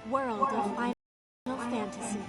World of Final Fantasy.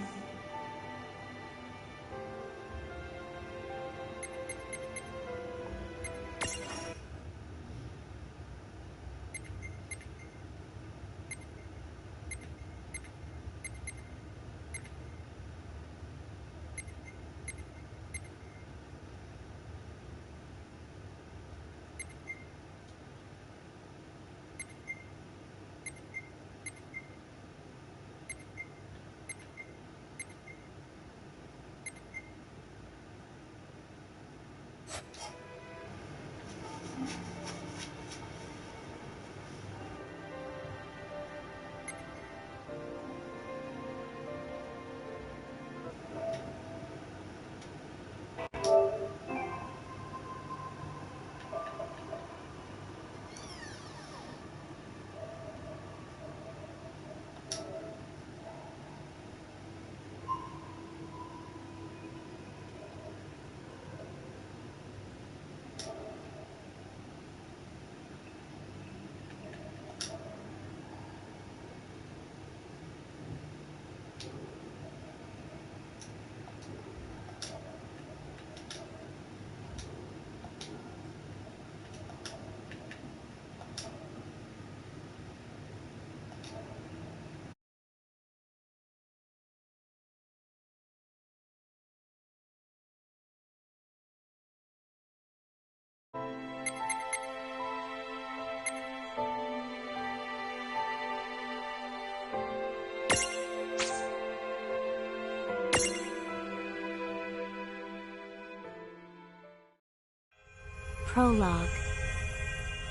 Prologue.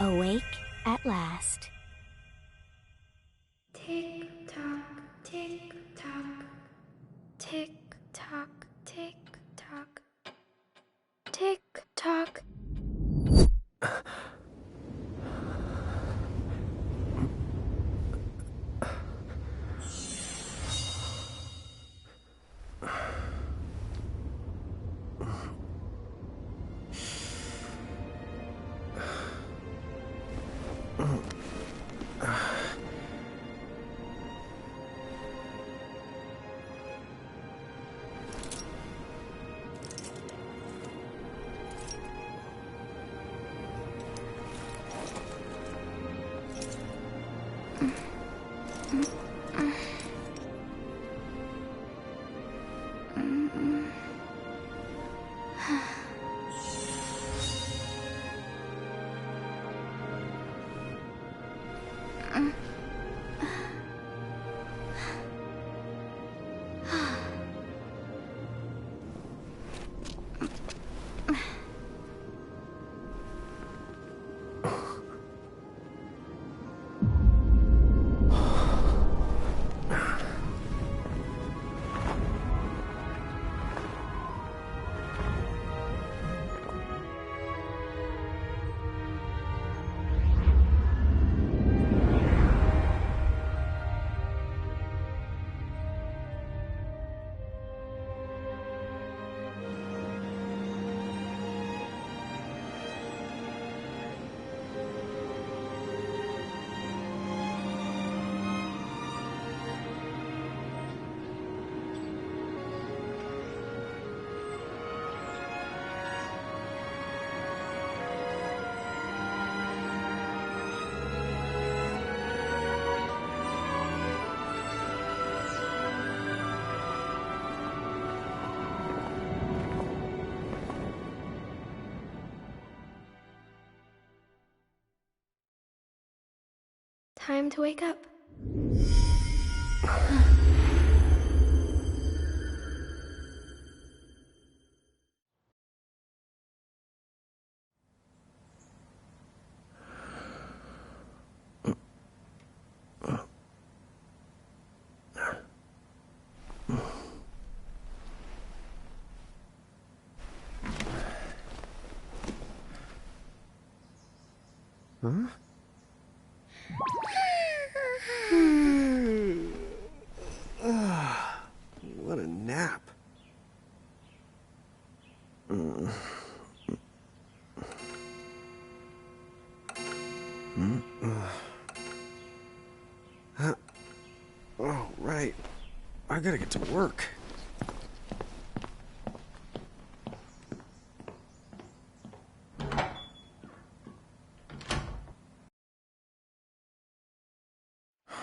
Awake at last. Tick tock, tick tock, tick tock, tick tock, tick tock. Time to wake up. Huh? What a nap. Oh. I gotta get to work.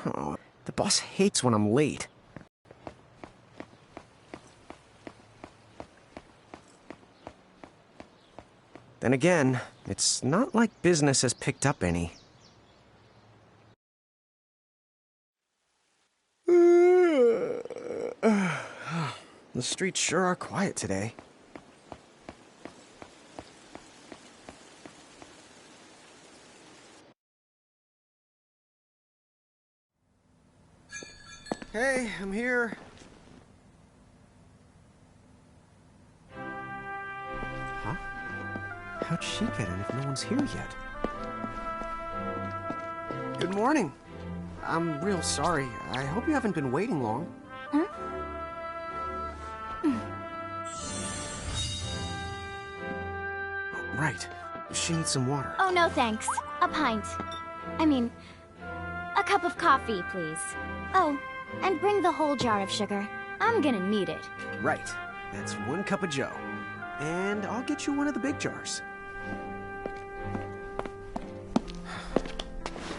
Oh, the boss hates when I'm late. Then again, it's not like business has picked up any. The streets sure are quiet today. Hey, I'm here. Huh? How'd she get in if no one's here yet? Good morning. I'm real sorry. I hope you haven't been waiting long. Huh? Right. She needs some water. Oh, no thanks. A pint. I mean, a cup of coffee, please. Oh, and bring the whole jar of sugar. I'm gonna need it. Right. That's 1 cup of joe. And I'll get you one of the big jars.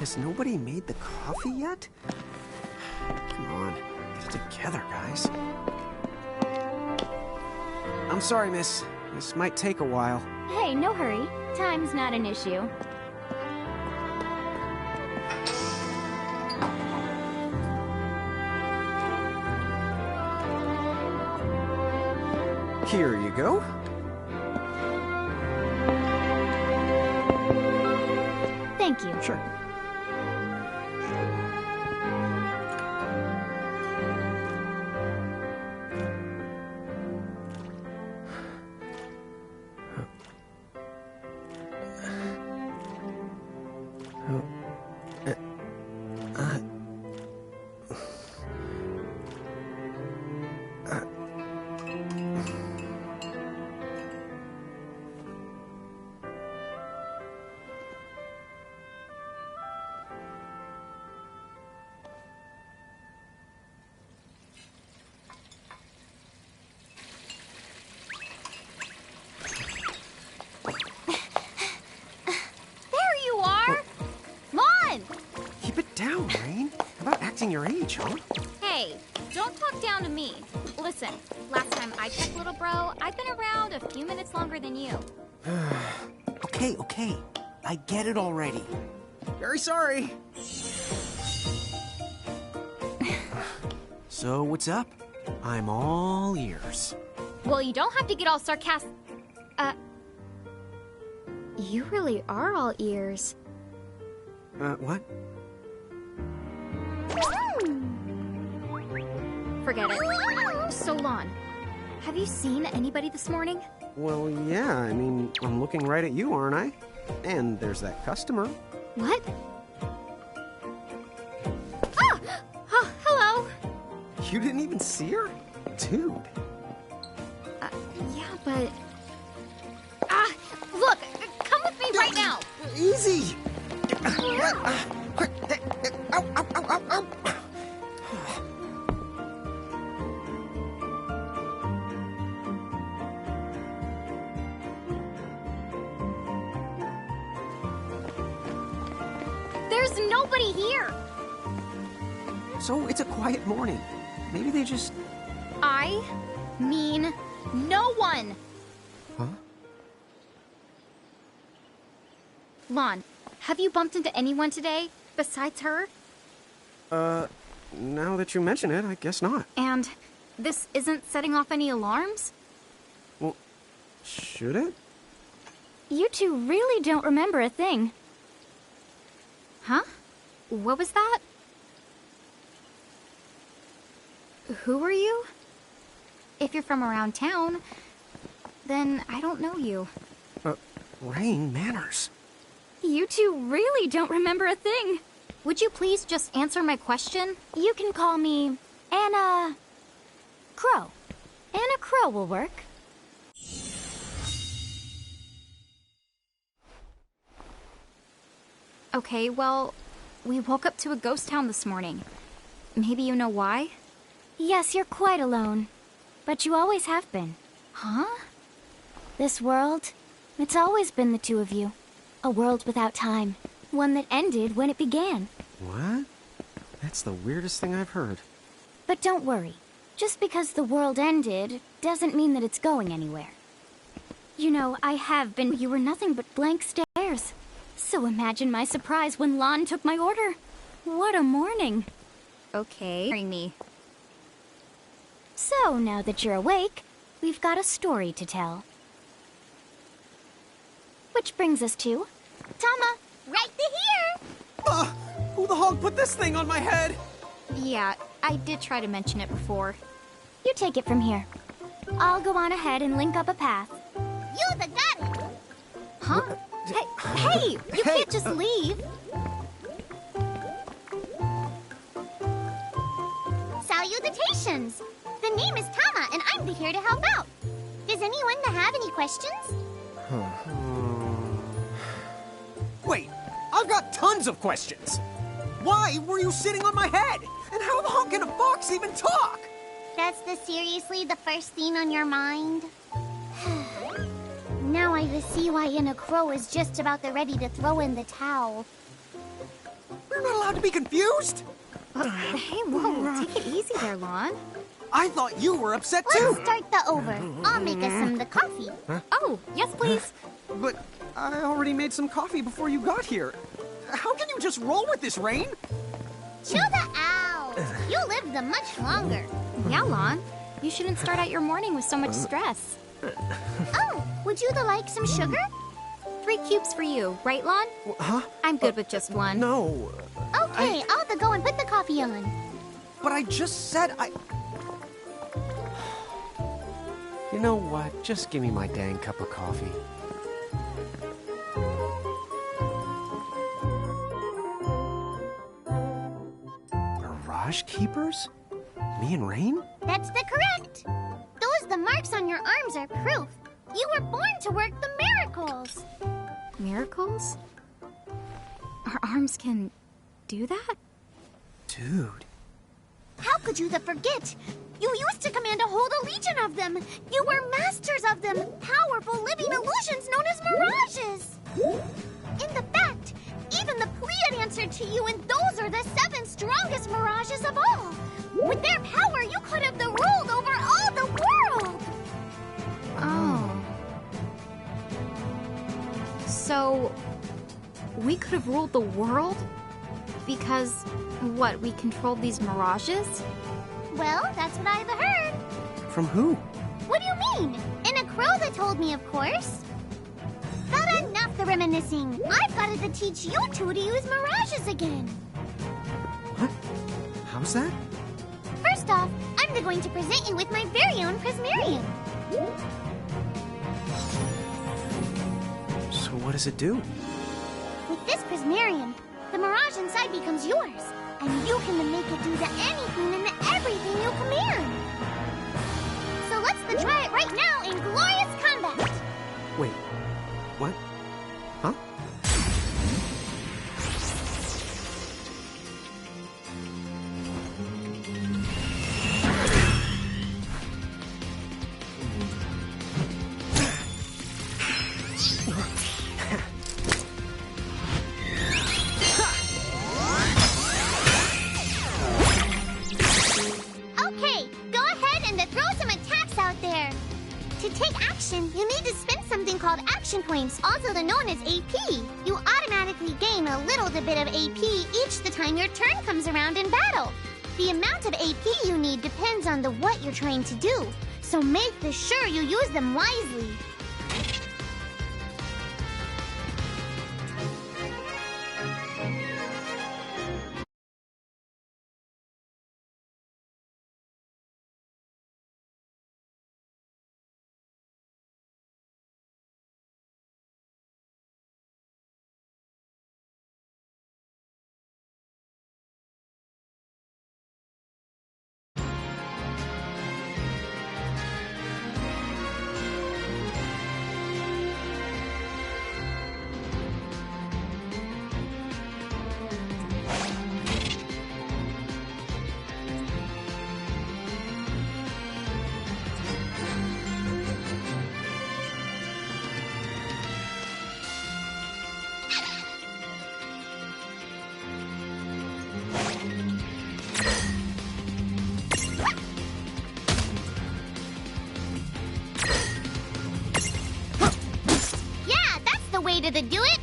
Has nobody made the coffee yet? Come on, get it together, guys. I'm sorry, miss. This might take a while. Hey, no hurry. Time's not an issue. Here you go. Thank you. Sure. Keep it down, Rain. How about acting your age, huh? Hey, don't talk down to me. Listen, last time I checked, little bro, I've been around a few minutes longer than you. Okay. I get it already. Very sorry. So, what's up? I'm all ears. Well, you don't have to get all sarcastic. You really are all ears. What? Forget it. So, Lon, have you seen anybody this morning? Well, yeah, I mean, I'm looking right at you, aren't I? And there's that customer. What? Ah! Oh, hello. You didn't even see her? Dude. Yeah, but... Ah! Look! Come with me right now! Easy! Quick! Ow, ow, ow, ow, ow! There's nobody here! So it's a quiet morning. Maybe they just... I mean no one! Huh? Lon, have you bumped into anyone today besides her? Now that you mention it, I guess not. And this isn't setting off any alarms? Well, should it? You two really don't remember a thing. Huh? What was that? Who are you? If you're from around town, then I don't know you. Rain, manners. You two really don't remember a thing. Would you please just answer my question? You can call me Anna Crow. Anna Crow will work. Okay, well, we woke up to a ghost town this morning. Maybe you know why? Yes, you're quite alone. But you always have been. Huh? This world, it's always been the two of you. A world without time. One that ended when it began. What? That's the weirdest thing I've heard. But don't worry. Just because the world ended doesn't mean that it's going anywhere. You know, I have been. You were nothing but blank stares. So imagine my surprise when Lon took my order. What a morning. Okay. Bring me. So now that you're awake, we've got a story to tell. Which brings us to Tama, right here. Who the hog put this thing on my head? Yeah, I did try to mention it before. You take it from here. I'll go on ahead and link up a path. You the got it! Huh? Hey, you can't just leave. Salutations! The name is Tama, and I'm here to help out. Does anyone have any questions? Wait, I've got tons of questions. Why were you sitting on my head? And how the hell can a fox even talk? That's seriously the first thing on your mind? Now I see why Inna Crow is just about ready to throw in the towel. We're not allowed to be confused? Hey, whoa, take it easy there, Lon. I thought you were upset Let's too. start the over. I'll make us some the coffee. Oh, yes, please. But I already made some coffee before you got here. How can you just roll with this, Rain? Chill the out. You live the much longer. Yeah, Lon. You shouldn't start out your morning with so much stress. Oh, would you like some sugar? 3 cubes for you, right, Lon? Huh? I'm good with just one. No. Okay, I'll go and put the coffee on. But I just said I... You know what? Just give me my dang cup of coffee. Mirage Keepers? Me and Rain? That's the correct. The marks on your arms are proof. You were born to work the miracles. Miracles? Our arms can do that? Dude. How could you forget? You used to command a whole legion of them. You were masters of them, powerful living illusions known as mirages. In the fact, even the Pleiad answered to you, and those are the 7 strongest mirages of all. With their power, you could have ruled over all the world. Oh. So, we could have ruled the world? Because, what, we controlled these mirages? Well, that's what I've heard. From who? What do you mean? In a crow that told me, of course. But enough the reminiscing. I've got to teach you two to use mirages again. What? How's that? First off, I'm going to present you with my very own Prismarium. So what does it do? With this Prismarium, the mirage inside becomes yours, and you can make it do anything and everything you command. So let's try it right now in glorious combat. Wait, what? Huh? Okay, go ahead and throw some attacks out there. To take action, you need to spend something called action points, also known as AP. You automatically gain a little bit of AP each the time your turn comes around in battle. The amount of AP you need depends on what you're trying to do, so make sure you use them wisely. ready to do it?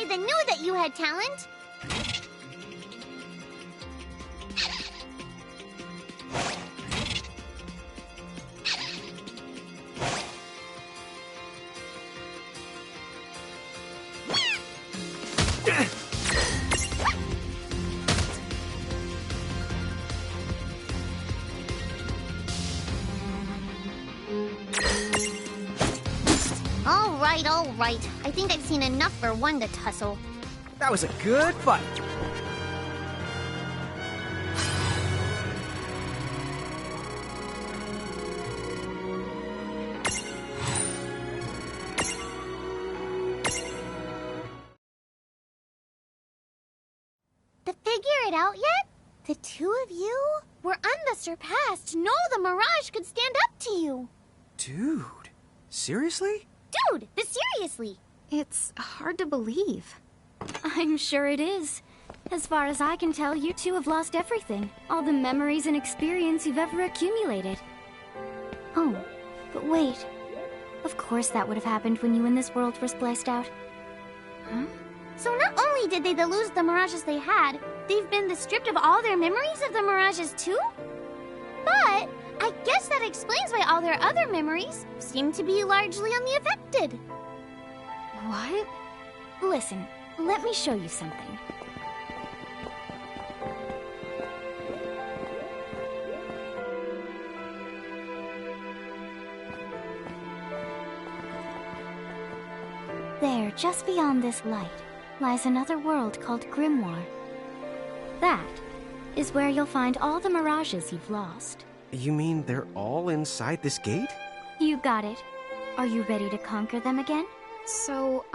I knew that you had talent. All right. I think I've seen enough for one to tussle. That was a good fight. To figure it out yet? The two of you were unsurpassed. No, the Mirage could stand up to you. Dude, seriously? Dude, seriously. It's hard to believe. I'm sure it is. As far as I can tell, you two have lost everything. All the memories and experience you've ever accumulated. Oh, but wait. Of course that would have happened when you and this world were spliced out. Huh? So not only did they lose the Mirages they had, they've been stripped of all their memories of the Mirages too? But I guess that explains why all their other memories seem to be largely unaffected. What? Listen, let me show you something. There, just beyond this light, lies another world called Grimoire. That is where you'll find all the Mirages you've lost. You mean they're all inside this gate? You got it. Are you ready to conquer them again? So,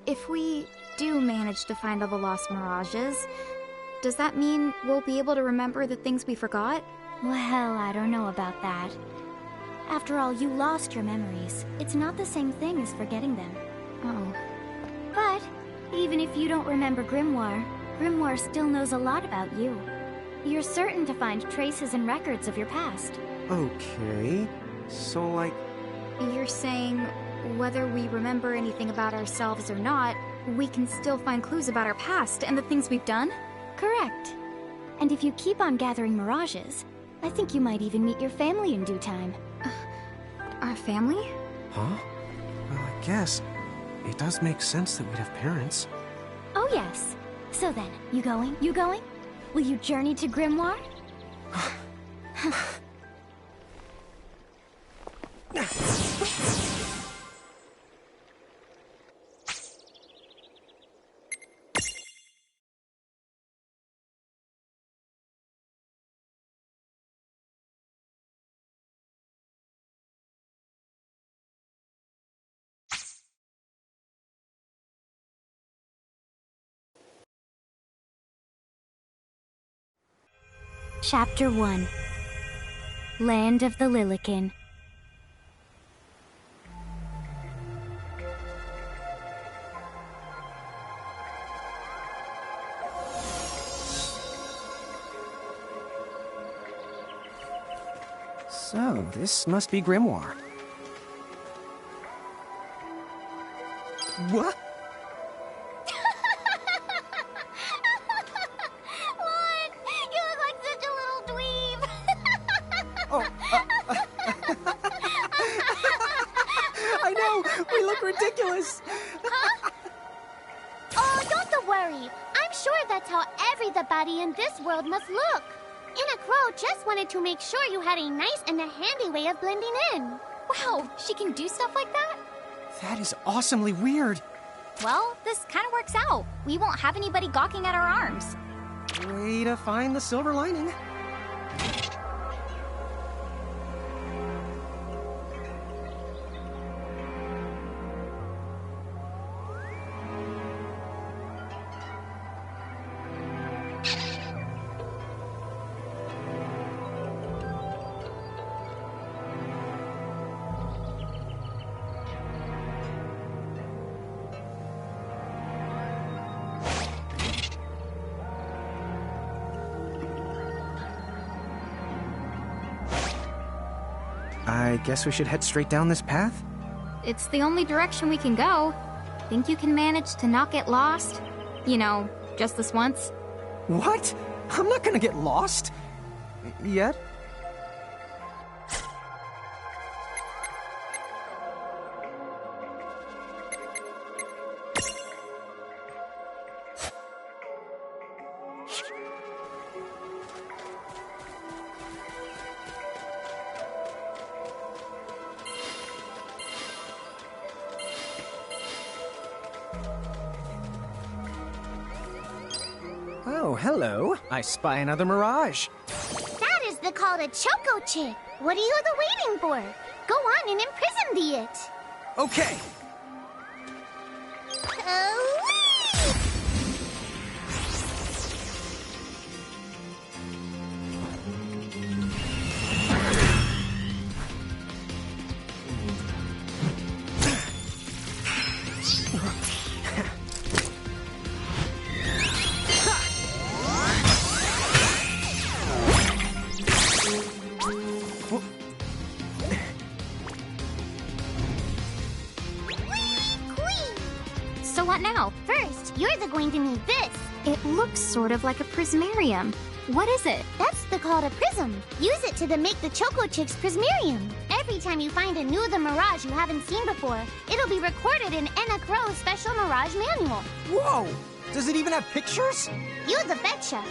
if we do manage to find all the lost Mirages, does that mean we'll be able to remember the things we forgot? Well, I don't know about that. After all, you lost your memories. It's not the same thing as forgetting them. Oh. But even if you don't remember Grimoire, Grimoire still knows a lot about you. You're certain to find traces and records of your past. Okay. So, like... You're saying whether we remember anything about ourselves or not, we can still find clues about our past and the things we've done? Correct. And if you keep on gathering Mirages, I think you might even meet your family in due time. Our family? Huh? Well, I guess it does make sense that we'd have parents. Oh, yes. So then, you going? You going? Will you journey to Grimoire? Chapter 1. Land of the Lilikin. So, this must be Grimoire. What? What? You look like such a little dweeb. Oh, That's how everybody in this world must look. Anna Crow just wanted to make sure you had a nice and a handy way of blending in. Wow, she can do stuff like that? That is awesomely weird. Well, this kind of works out. We won't have anybody gawking at our arms. Way to find the silver lining. I guess we should head straight down this path? It's the only direction we can go. Think you can manage to not get lost? You know, just this once? What? I'm not gonna get lost. Yet? Oh, hello. I spy another mirage. That is the call to Choco Chick. What are you waiting for? Go on and imprison the it. Okay. So what now? First, you're going to need this. It looks sort of like a prismarium. What is it? That's the call to Prism. Use it to make the Choco Chick's Prismarium. Every time you find a new The Mirage you haven't seen before, it'll be recorded in Anna Crow's special Mirage manual. Whoa! Does it even have pictures? You the betcha.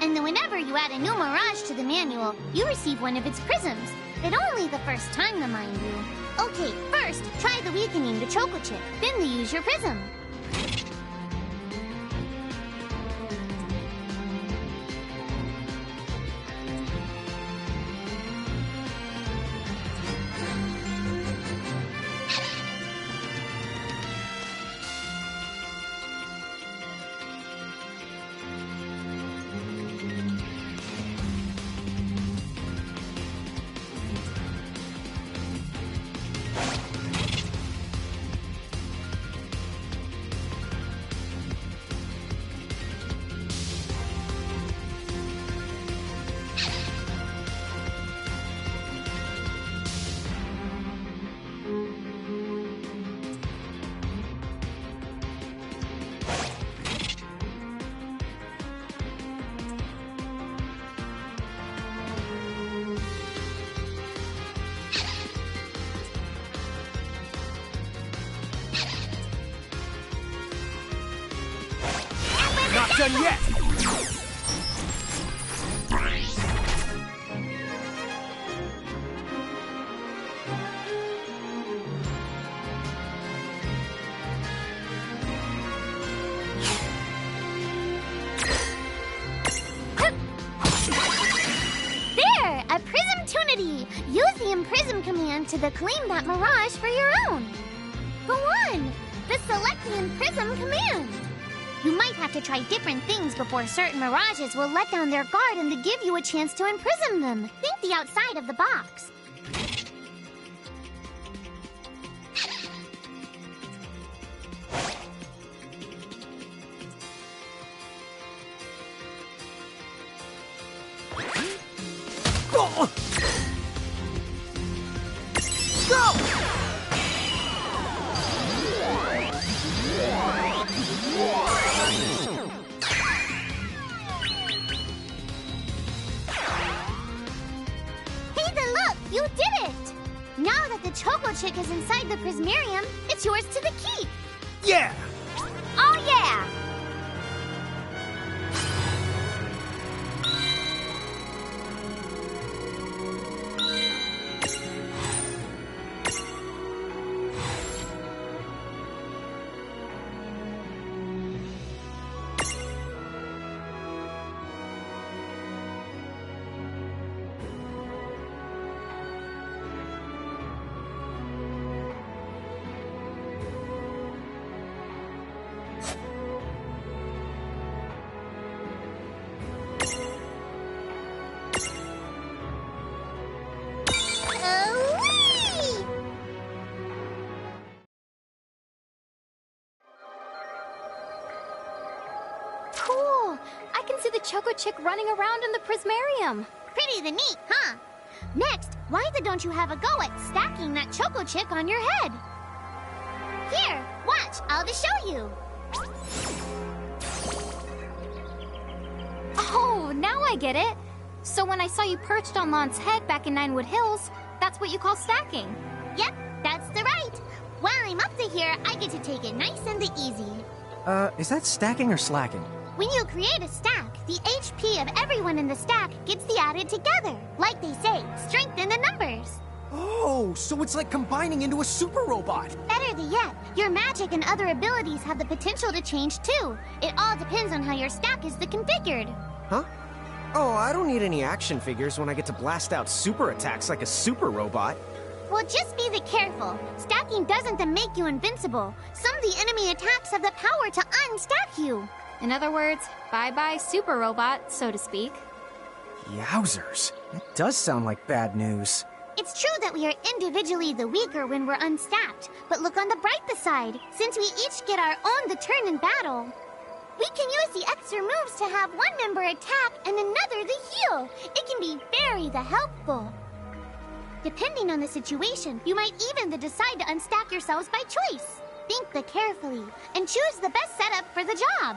And then whenever you add a new Mirage to the manual, you receive one of its prisms. But only the first time, mind you. Okay, first, try the weakening the Choco Chick. Then they use your prism. Not done yet! There! A Prism-tunity! Use the Imprism command to claim that Mirage for your own. Go on! The Select the Imprism command. You might have to try different things before certain Mirages will let down their guard and to give you a chance to imprison them. Think the outside of the box. Go! Go! You did it! Now that the Choco Chick is inside the Prismarium, it's yours to the keep. Yeah! Oh yeah! Choco Chick running around in the Prismarium. Pretty the neat, huh? Next, why don't you have a go at stacking that Choco Chick on your head? Here, watch, I'll just show you. Oh, now I get it. So when I saw you perched on Lon's head back in Ninewood Hills, that's what you call stacking. Yep, that's the right. While I'm up to here, I get to take it nice and easy. Is that stacking or slacking? When you create a stack, the HP of everyone in the stack gets the added together. Like they say, strength in the numbers. Oh, so it's like combining into a super robot. Better yet, your magic and other abilities have the potential to change too. It all depends on how your stack is configured. Huh? Oh, I don't need any action figures when I get to blast out super attacks like a super robot. Well, just be careful. Stacking doesn't make you invincible. Some of the enemy attacks have the power to unstack you. In other words, bye-bye super robot, so to speak. Yowzers. That does sound like bad news. It's true that we are individually the weaker when we're unstacked, but look on the brighter side. Since we each get our own turn in battle, we can use the extra moves to have one member attack and another heal. It can be very helpful. Depending on the situation, you might even decide to unstack yourselves by choice. Think carefully and choose the best setup for the job.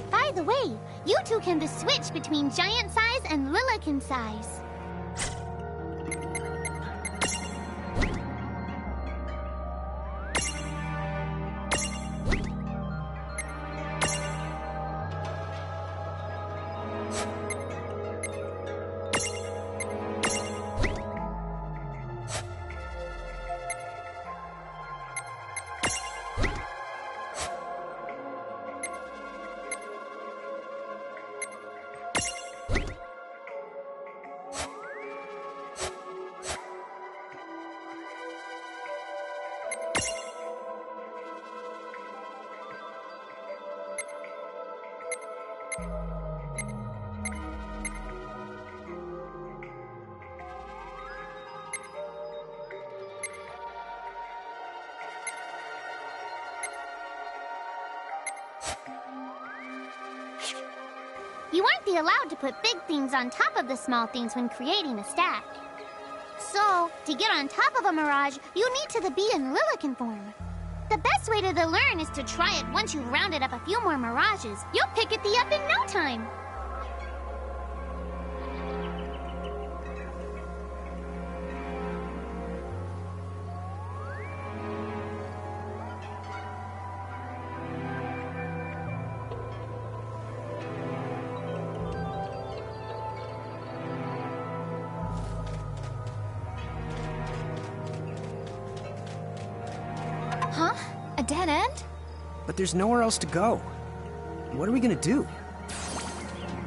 By the way, you two can switch between giant size and Lilican size. You aren't allowed to put big things on top of the small things when creating a stack. So, to get on top of a mirage, you need to be in Lilican form. The best way to learn is to try it once you've rounded up a few more mirages. You'll pick it up in no time. Huh? A dead end? But there's nowhere else to go. What are we gonna do?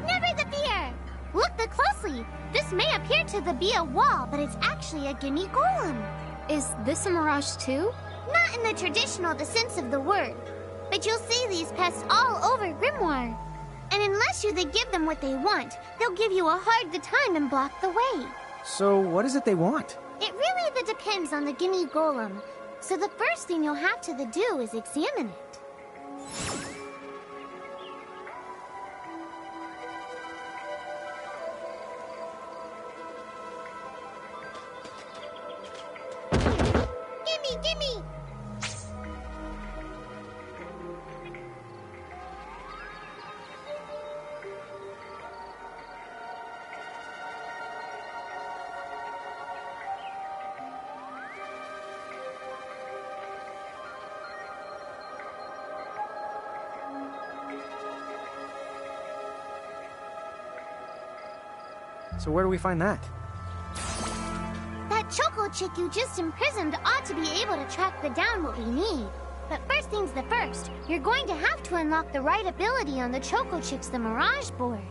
Never the fear! Look closely. This may appear to be a wall, but it's actually a gimme golem. Is this a mirage too? Not in the traditional sense of the word, but you'll see these pests all over Grimoire. And unless you give them what they want, they'll give you a hard time and block the way. So what is it they want? It really depends on the gimme golem. So the first thing you'll have to do is examine it. Gimme! So where do we find that? That Choco chick you just imprisoned ought to be able to track down what we need. But first things the first, you're going to have to unlock the right ability on the Choco chick's the Mirage board.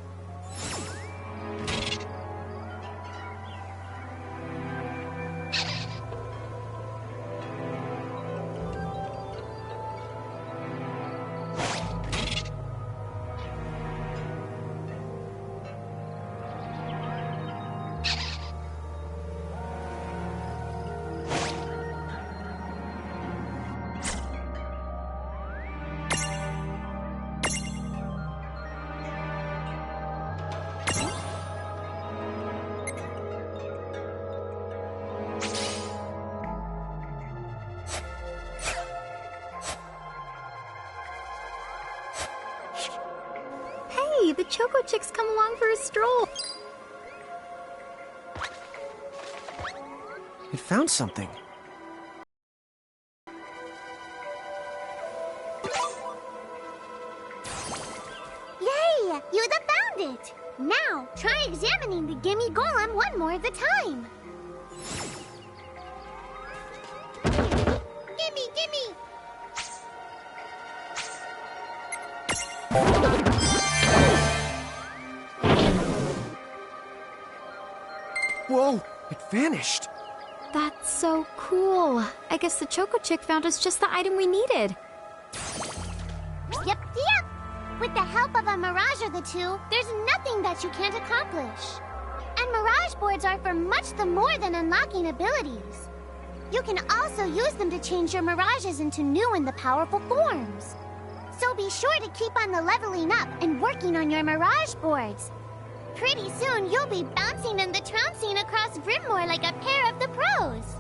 Hey, the Choco Chick's come along for a stroll. I found something. Yay! You found it! Now, try examining the Gimme Golem one more at a time. Gimme, gimme! Whoa! It vanished! That's so cool. I guess the Choco Chick found us just the item we needed. Yep. With the help of a Mirage or the two, there's nothing that you can't accomplish. And Mirage boards are for much the more than unlocking abilities. You can also use them to change your Mirages into new and the powerful forms. So be sure to keep on the leveling up and working on your Mirage boards. Pretty soon, you'll be bouncing and the trouncing across Brimmore like a pair of the pros.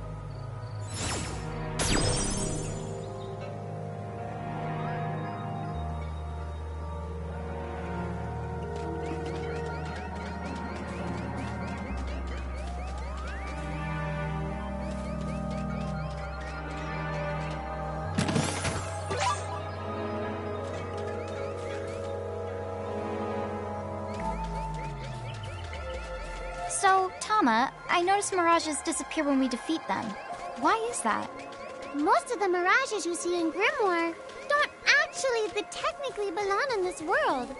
So, Tama, I noticed Mirages disappear when we defeat them. Why is that? Most of the Mirages you see in Grimoire don't actually technically belong in this world.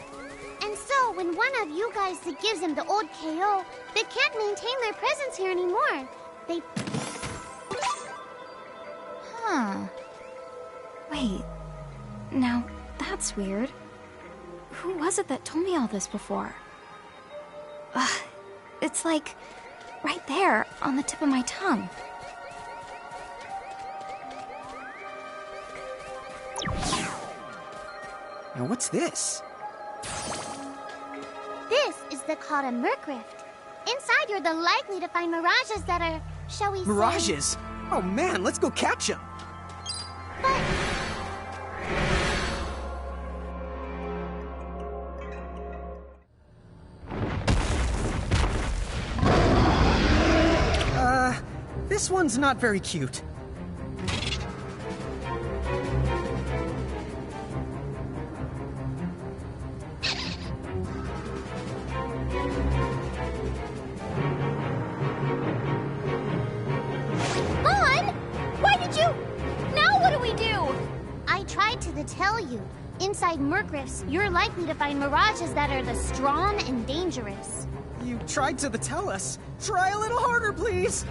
And so, when one of you guys gives them the old KO, they can't maintain their presence here anymore. They... Huh. Wait. Now, that's weird. Who was it that told me all this before? Ugh. It's like, right there, on the tip of my tongue. Now what's this? This is called a Merc Rift. Inside, you're likely to find Mirages that are, shall we say... Mirages? Oh man, let's go catch them! But... This one's not very cute. Vaughn! Why did you... Now what do we do? I tried to tell you. Inside Merc Rifts, you're likely to find Mirages that are strong and dangerous. You tried to tell us. Try a little harder, please!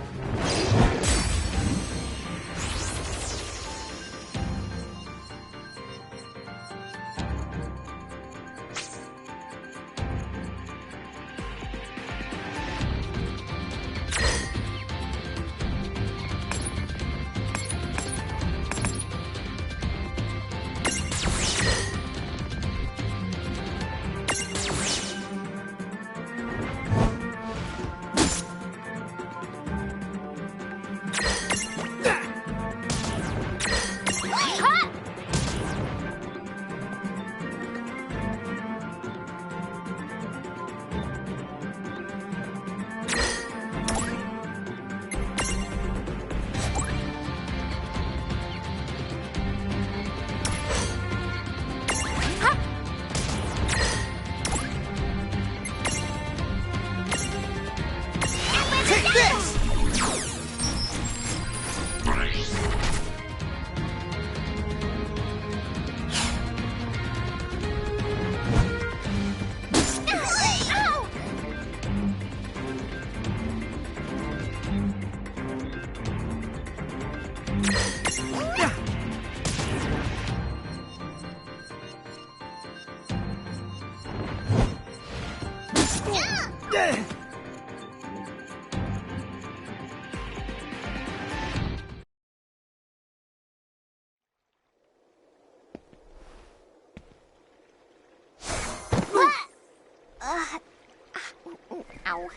Ow.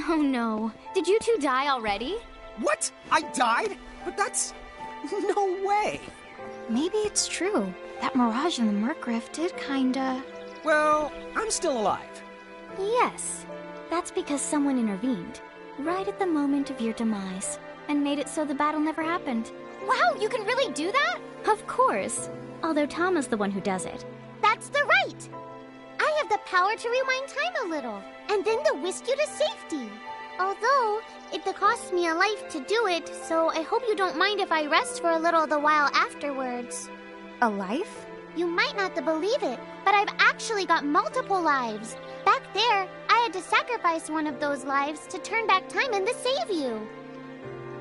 Oh no. Did you two die already? What? I died? But that's... no way. Maybe it's true. That mirage in the Murkriff did kinda... Well, I'm still alive. Yes. That's because someone intervened, right at the moment of your demise, and made it so the battle never happened. Wow, you can really do that? Of course. Although Tama's the one who does it. That's the right! I have the power to rewind time a little, and then to whisk you to safety. Although, it costs me a life to do it, so I hope you don't mind if I rest for a little the while afterwards. A life? You might not believe it, but I've actually got multiple lives. Back there, I had to sacrifice one of those lives to turn back time and to save you.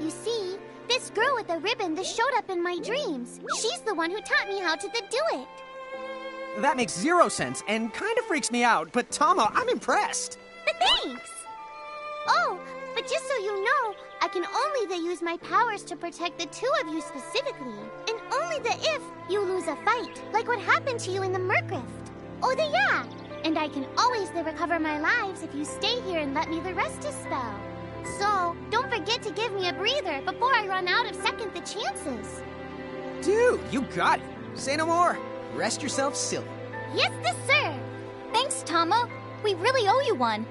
You see, this girl with the ribbon that showed up in my dreams, she's the one who taught me how to do it. That makes zero sense and kind of freaks me out, but Tama, I'm impressed. Thanks! Oh, but just so you know, I can only use my powers to protect the two of you specifically, and only if you lose a fight, like what happened to you in the Murkriff. Oh, yeah! And I can always recover my lives if you stay here and let me rest a spell. So, don't forget to give me a breather before I run out of second the chances. Dude, you got it. Say no more. Rest yourself silly. Yes, sir! Thanks, Tama. We really owe you one.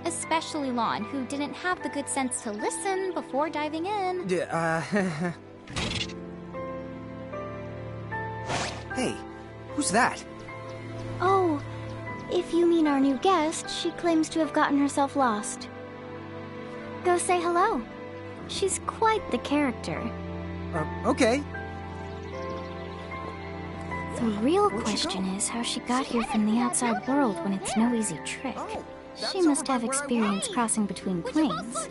Especially Lon, who didn't have the good sense to listen before diving in. Hey, who's that? Oh, if you mean our new guest, she claims to have gotten herself lost. Go say hello. She's quite the character. Okay. The real question is how she got here from the outside world when it's no easy trick. She must have experience crossing between planes.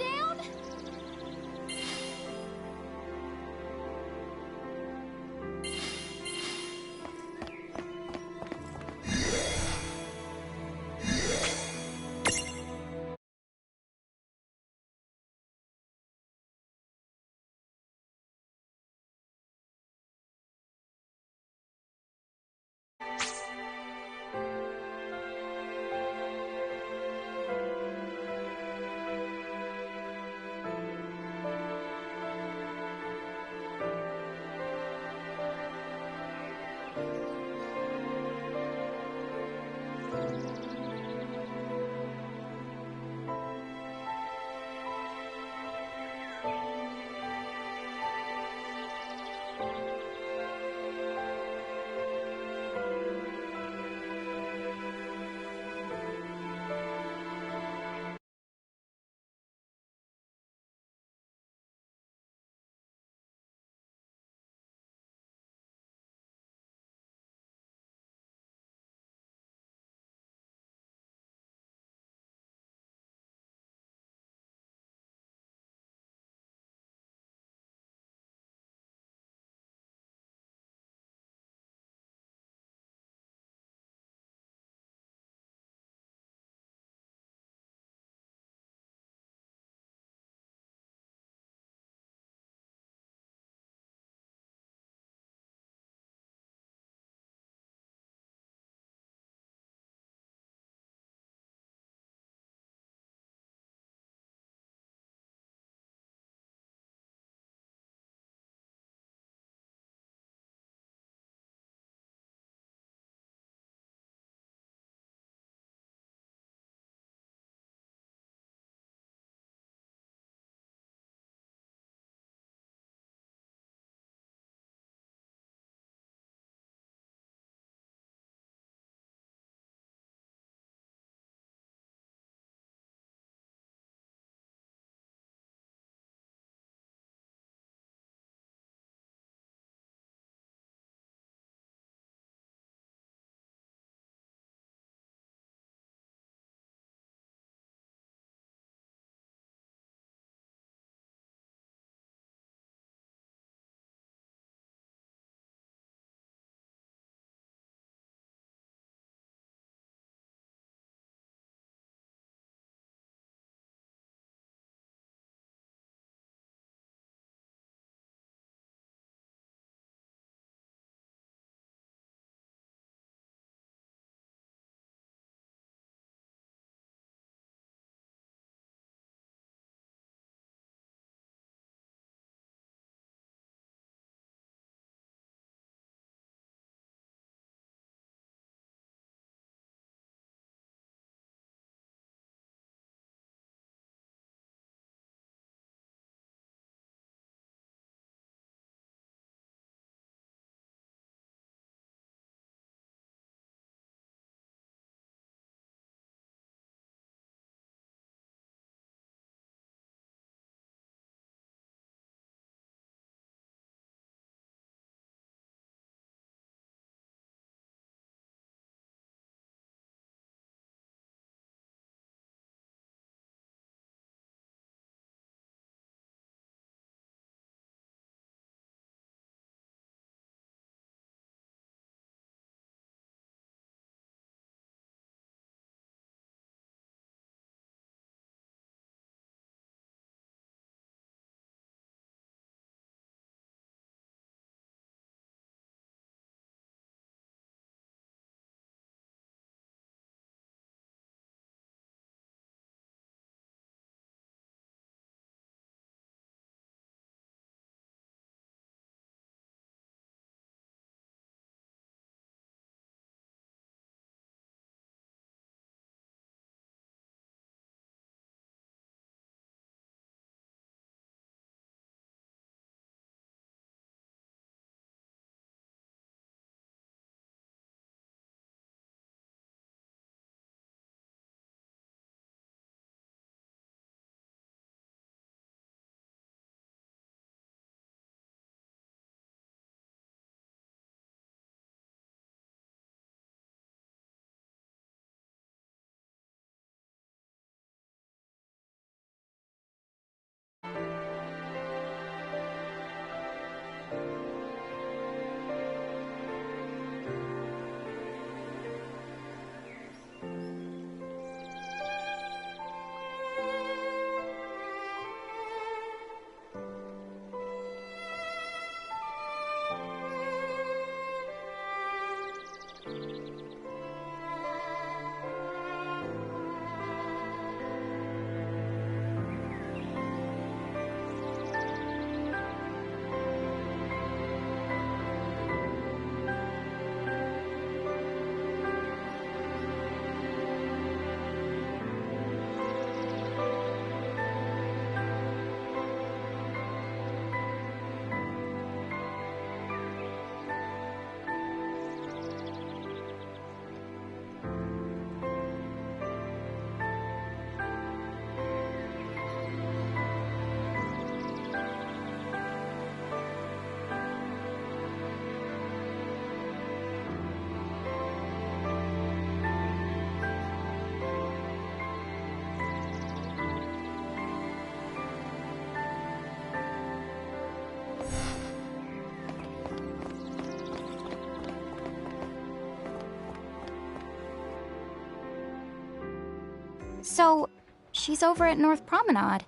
So, she's over at North Promenade.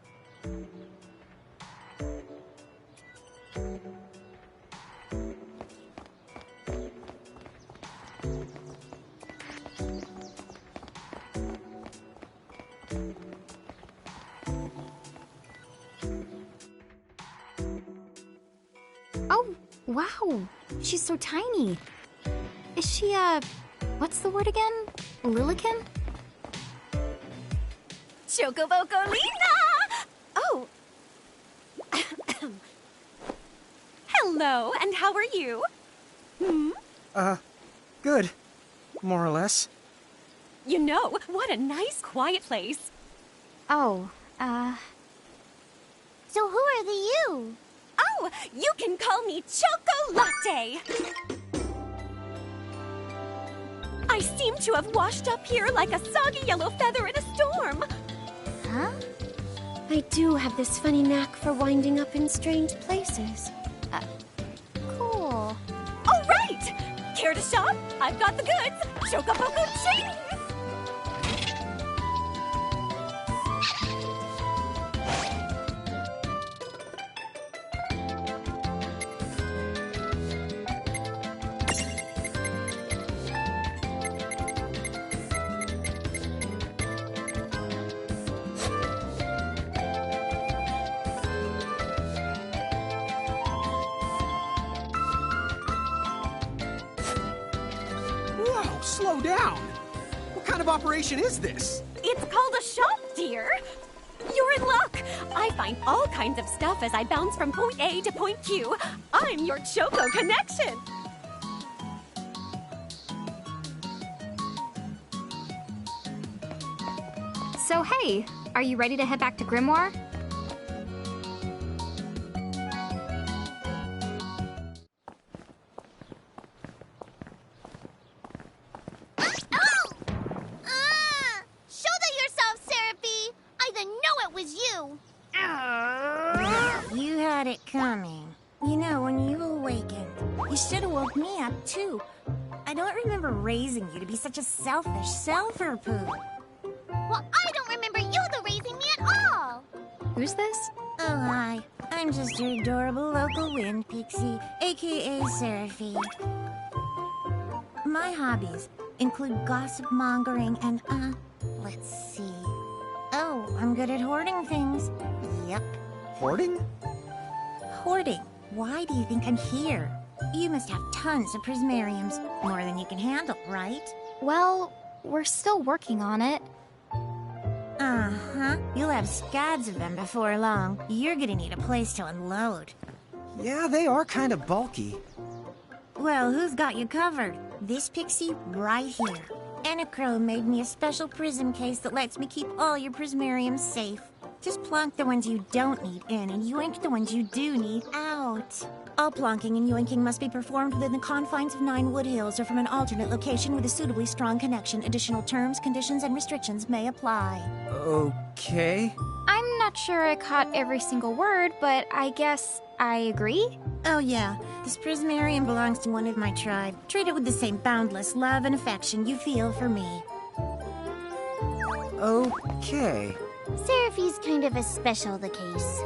Oh, wow. She's so tiny. Is she, what's the word again? Lilican? Chocobocolina! Oh. Hello, and how are you? Good. More or less. You know, what a nice, quiet place. Oh, So who are the you? Oh, you can call me Chocolate. I seem to have washed up here like a soggy yellow feather in a storm. Huh? I do have this funny knack for winding up in strange places. Cool. All right! Care to shop? I've got the goods. Chocoboco cheese! Whoa, slow down. What kind of operation is this? It's called a shop, dear. You're in luck. I find all kinds of stuff as I bounce from point A to point Q. I'm your Choco connection. so hey, are you ready to head back to Grimoire? Shoulder yourself, Seraphie! I didn't know it was you! You had it coming. You know, when you awakened, you should have woke me up, too. I don't remember raising you to be such a selfish self-poo. Well, I don't remember Yoda raising me at all! Who's this? Oh, hi. I'm just your adorable local wind pixie, aka Seraphie. My hobbies include gossip mongering and, let's see. Oh, I'm good at hoarding things. Yep. Hoarding? Hoarding. Why do you think I'm here? You must have tons of prismariums. More than you can handle, right? Well, we're still working on it. Uh-huh. You'll have scads of them before long. You're gonna need a place to unload. Yeah, they are kind of bulky. Well, who's got you covered? This pixie right here. Enacro made me a special prism case that lets me keep all your prismariums safe. Just plonk the ones you don't need in and yoink the ones you do need out. All plonking and yoinking must be performed within the confines of 9 Wood Hills or from an alternate location with a suitably strong connection. Additional terms, conditions, and restrictions may apply. Okay. I'm not sure I caught every single word, but I guess I agree. Oh yeah, this prismarium belongs to one of my tribe. Treat it with the same boundless love and affection you feel for me. Okay. Seraphie's kind of a special the case.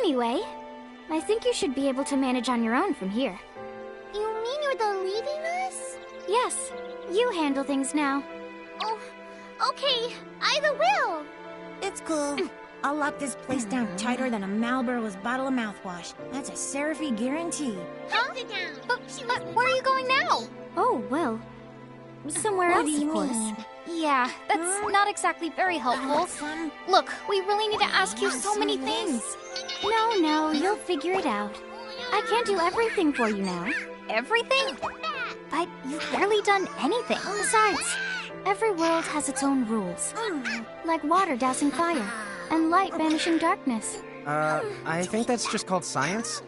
Anyway, I think you should be able to manage on your own from here. You mean you're the leaving us? Yes, you handle things now. Oh, okay. I will. It's cool. I'll lock this place down tighter than a Marlboro's bottle of mouthwash. That's a Seraphy guarantee. Sit down. But where are you going now? Oh, well, somewhere What else, do you of course. mean? Yeah, that's not exactly very helpful. Some... Look, we really need to ask you so many some of this? things. No, you'll figure it out. I can't do everything for you now. Everything? But you've barely done anything. Besides, every world has its own rules. Like water dousing fire, and light banishing darkness. I think that's just called science.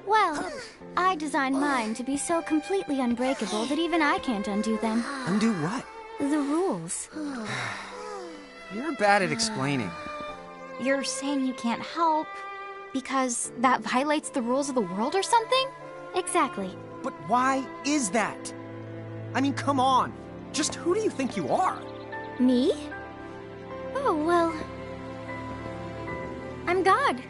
Well, I designed mine to be so completely unbreakable that even I can't undo them. Undo what? The rules. You're bad at explaining. You're saying you can't help because that violates the rules of the world or something? Exactly. But why is that? I mean, come on. Just who do you think you are? Me? Oh, well... I'm God.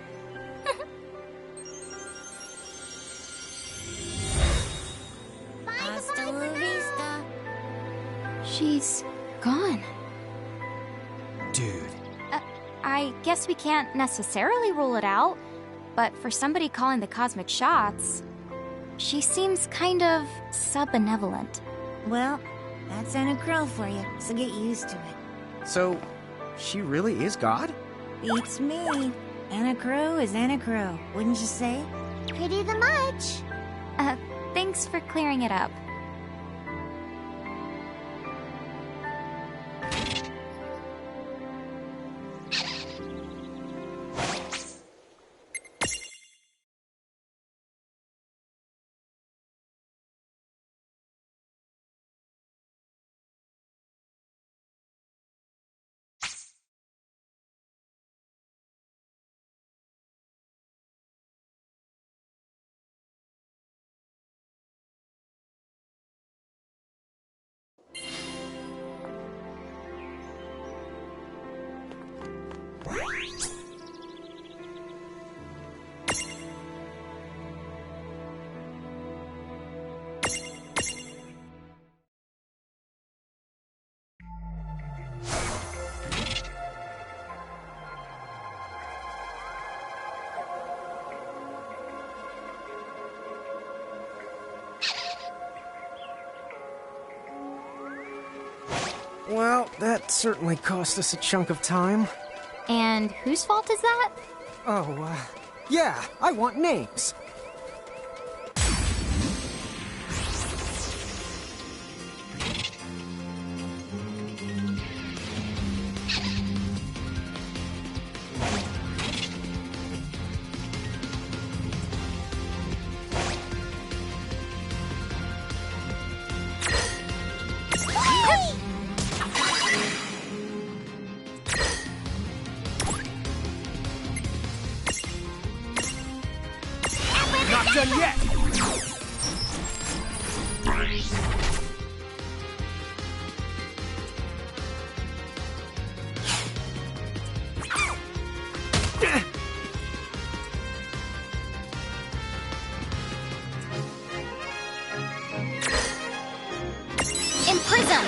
Hasta la vista. She's gone. Dude. I guess we can't necessarily rule it out, but for somebody calling the cosmic shots, she seems kind of sub-benevolent. Well, that's Anna Crow for you, so get used to it. So, she really is God? Beats me. Anna Crow is Anna Crow, wouldn't you say? Pretty the much. Thanks for clearing it up. Well, that certainly cost us a chunk of time. And whose fault is that? Oh, yeah, I want names. Not done yet! Imprison!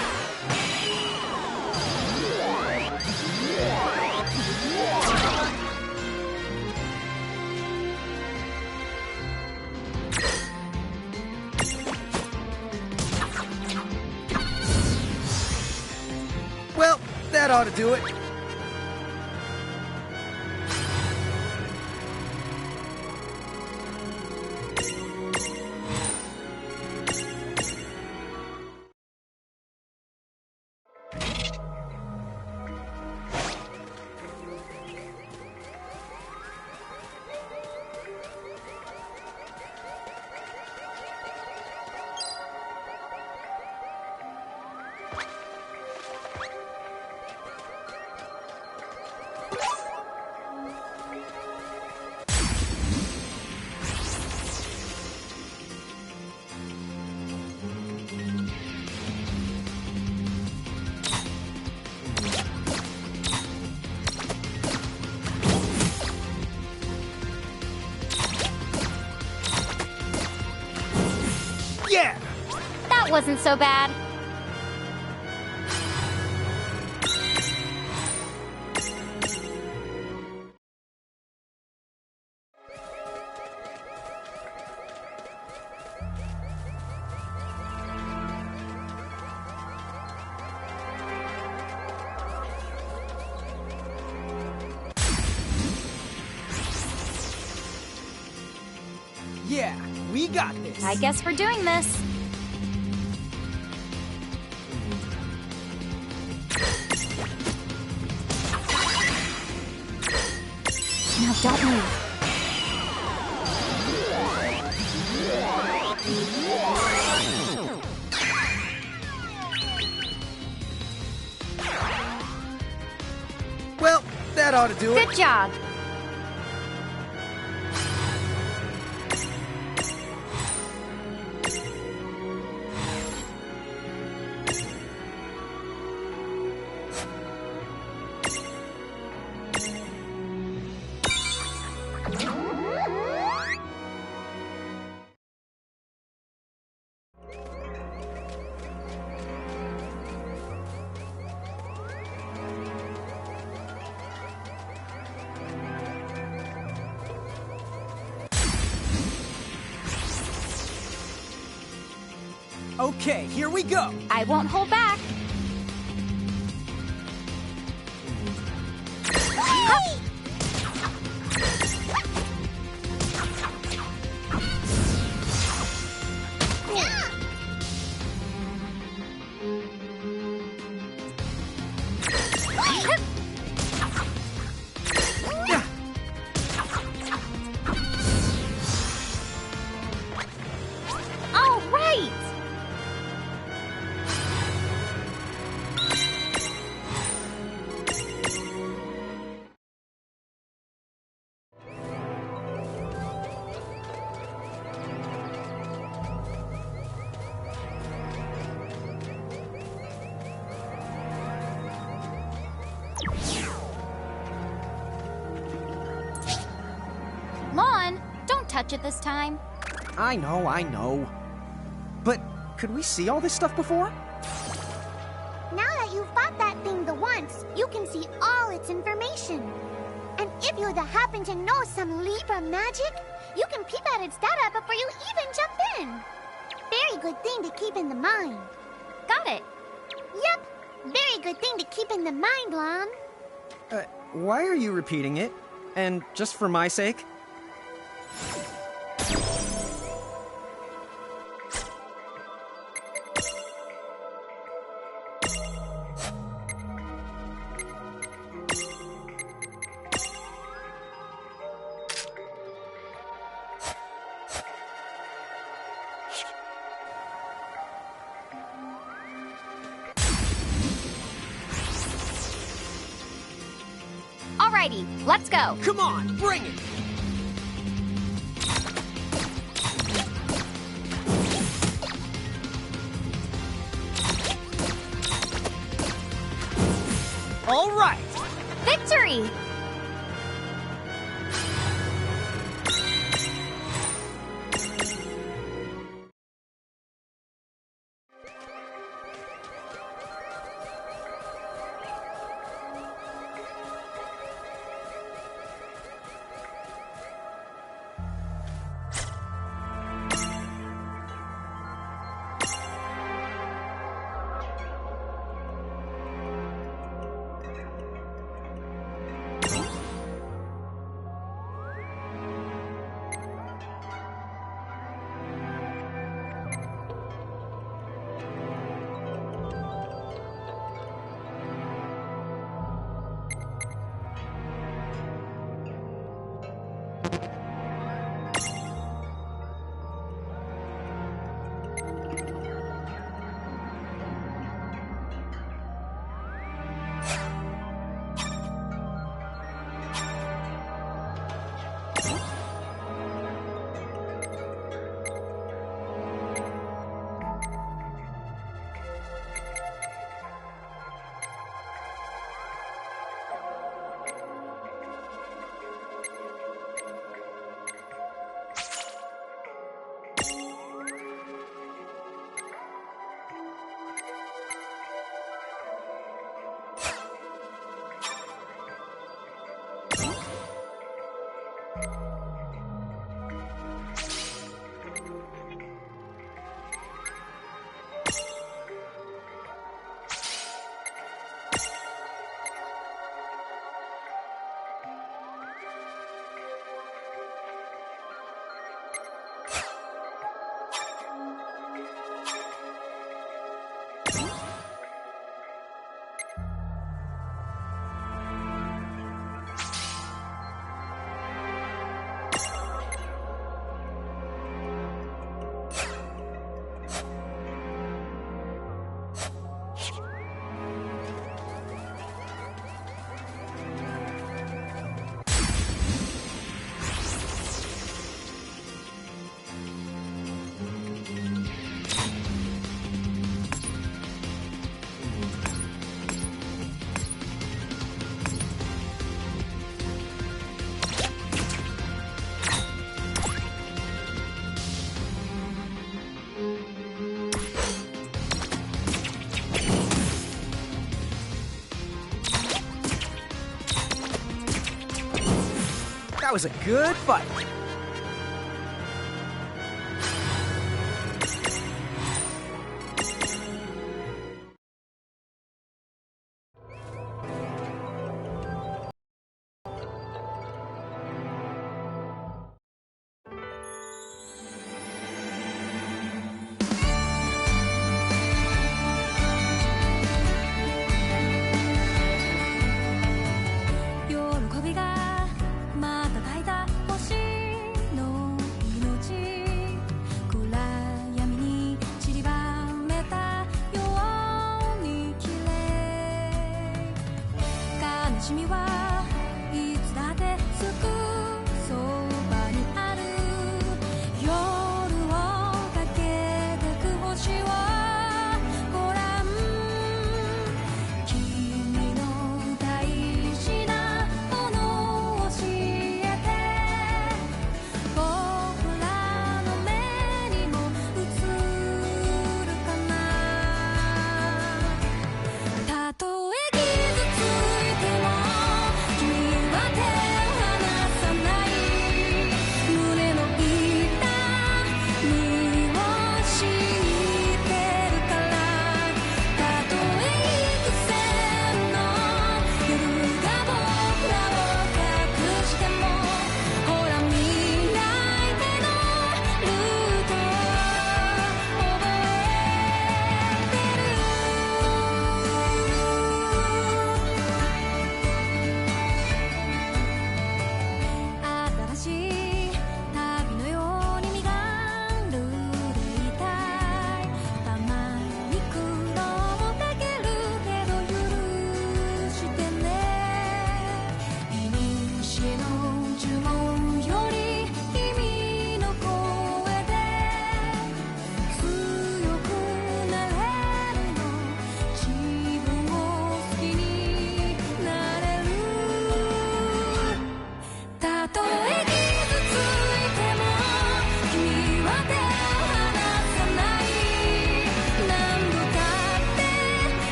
Well, that ought to do it. wasn't so bad. Yeah, we got this. I guess we're doing this. Now don't move. Well, that ought to do it. Good job. Okay, here we go. I won't hold back. All right. Lon, don't touch it this time. I know. But could we see all this stuff before? Now that you've fought that thing the once, you can see all its information. And if you happen to know some Libra magic, you can peep at its data before you even jump in. Very good thing to keep in the mind. Got it. Yep, very good thing to keep in the mind, Lon. Why are you repeating it? And just for my sake? Alrighty, let's go. Come on, bring it! All right! Victory! That was a good fight.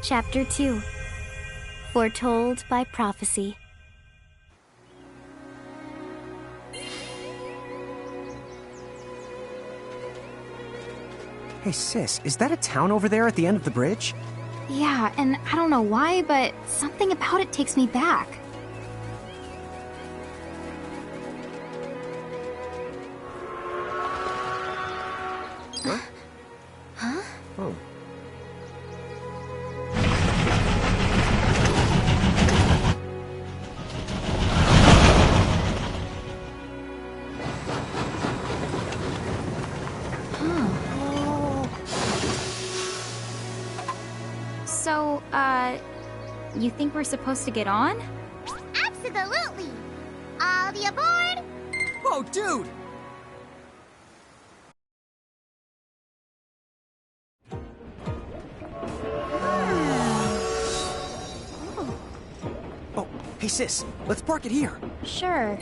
Chapter 2. Foretold by Prophecy. Hey, sis, is that a town over there at the end of the bridge? Yeah, and I don't know why, but something about it takes me back. Huh? Huh? Oh. So, you think we're supposed to get on? Absolutely! All the aboard! Whoa, dude! Oh, hey sis, let's park it here. Sure.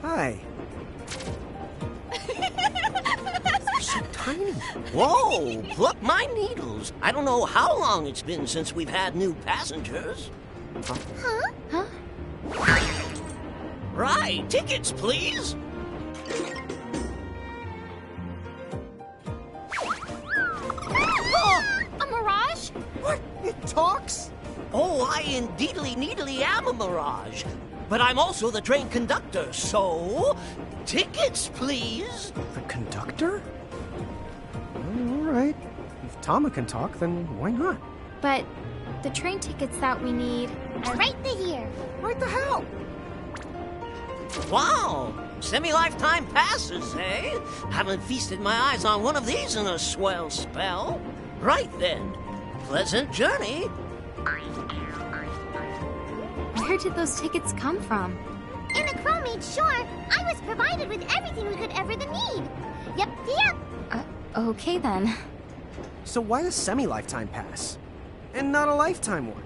Hi. They're so tiny. Whoa, pluck my needles. I don't know how long it's been since we've had new passengers. Huh? Right, tickets, please. talks? Oh, I indeedly needly am a mirage. But I'm also the train conductor, so... tickets, please! The conductor? All right. If Tama can talk, then why not? But the train tickets that we need... Are right here. Right the hell? Wow! Semi-lifetime passes, eh? Haven't feasted my eyes on one of these in a swell spell. Right then. Pleasant journey. Where did those tickets come from? In the Crow made sure I was provided with everything we could ever need. Yep. Okay then. So why a semi-lifetime pass? And not a lifetime one?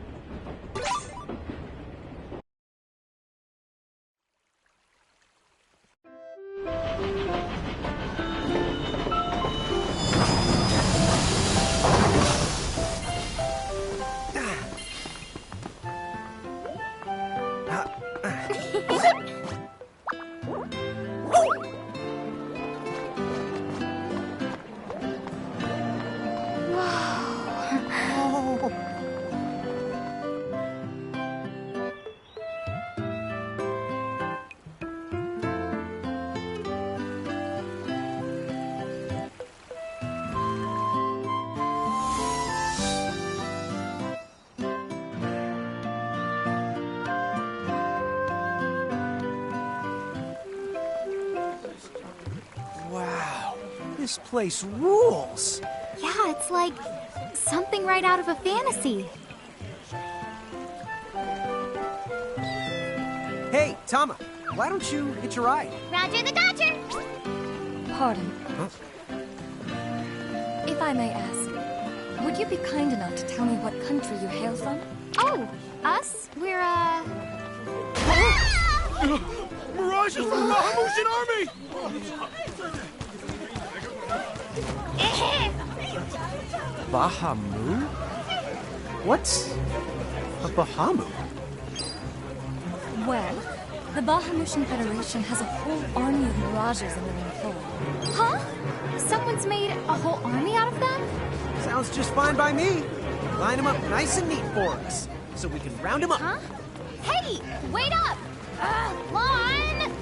Wow, this place rules. Yeah, it's like something right out of a fantasy. Hey, Tama, why don't you hitch a ride? Roger the Dodger. Pardon. Huh? If I may ask, would you be kind enough to tell me what country you hail from? Oh, us? We're, Mirage is from the Bahamutian army! Bahamu? What's a Bahamu? Well, the Bahamutian Federation has a whole army of mirages in their employ. huh? Someone's made a whole army out of them? Sounds just fine by me. Line them up nice and neat for us, so we can round them up. Huh? Hey, wait up! Lon!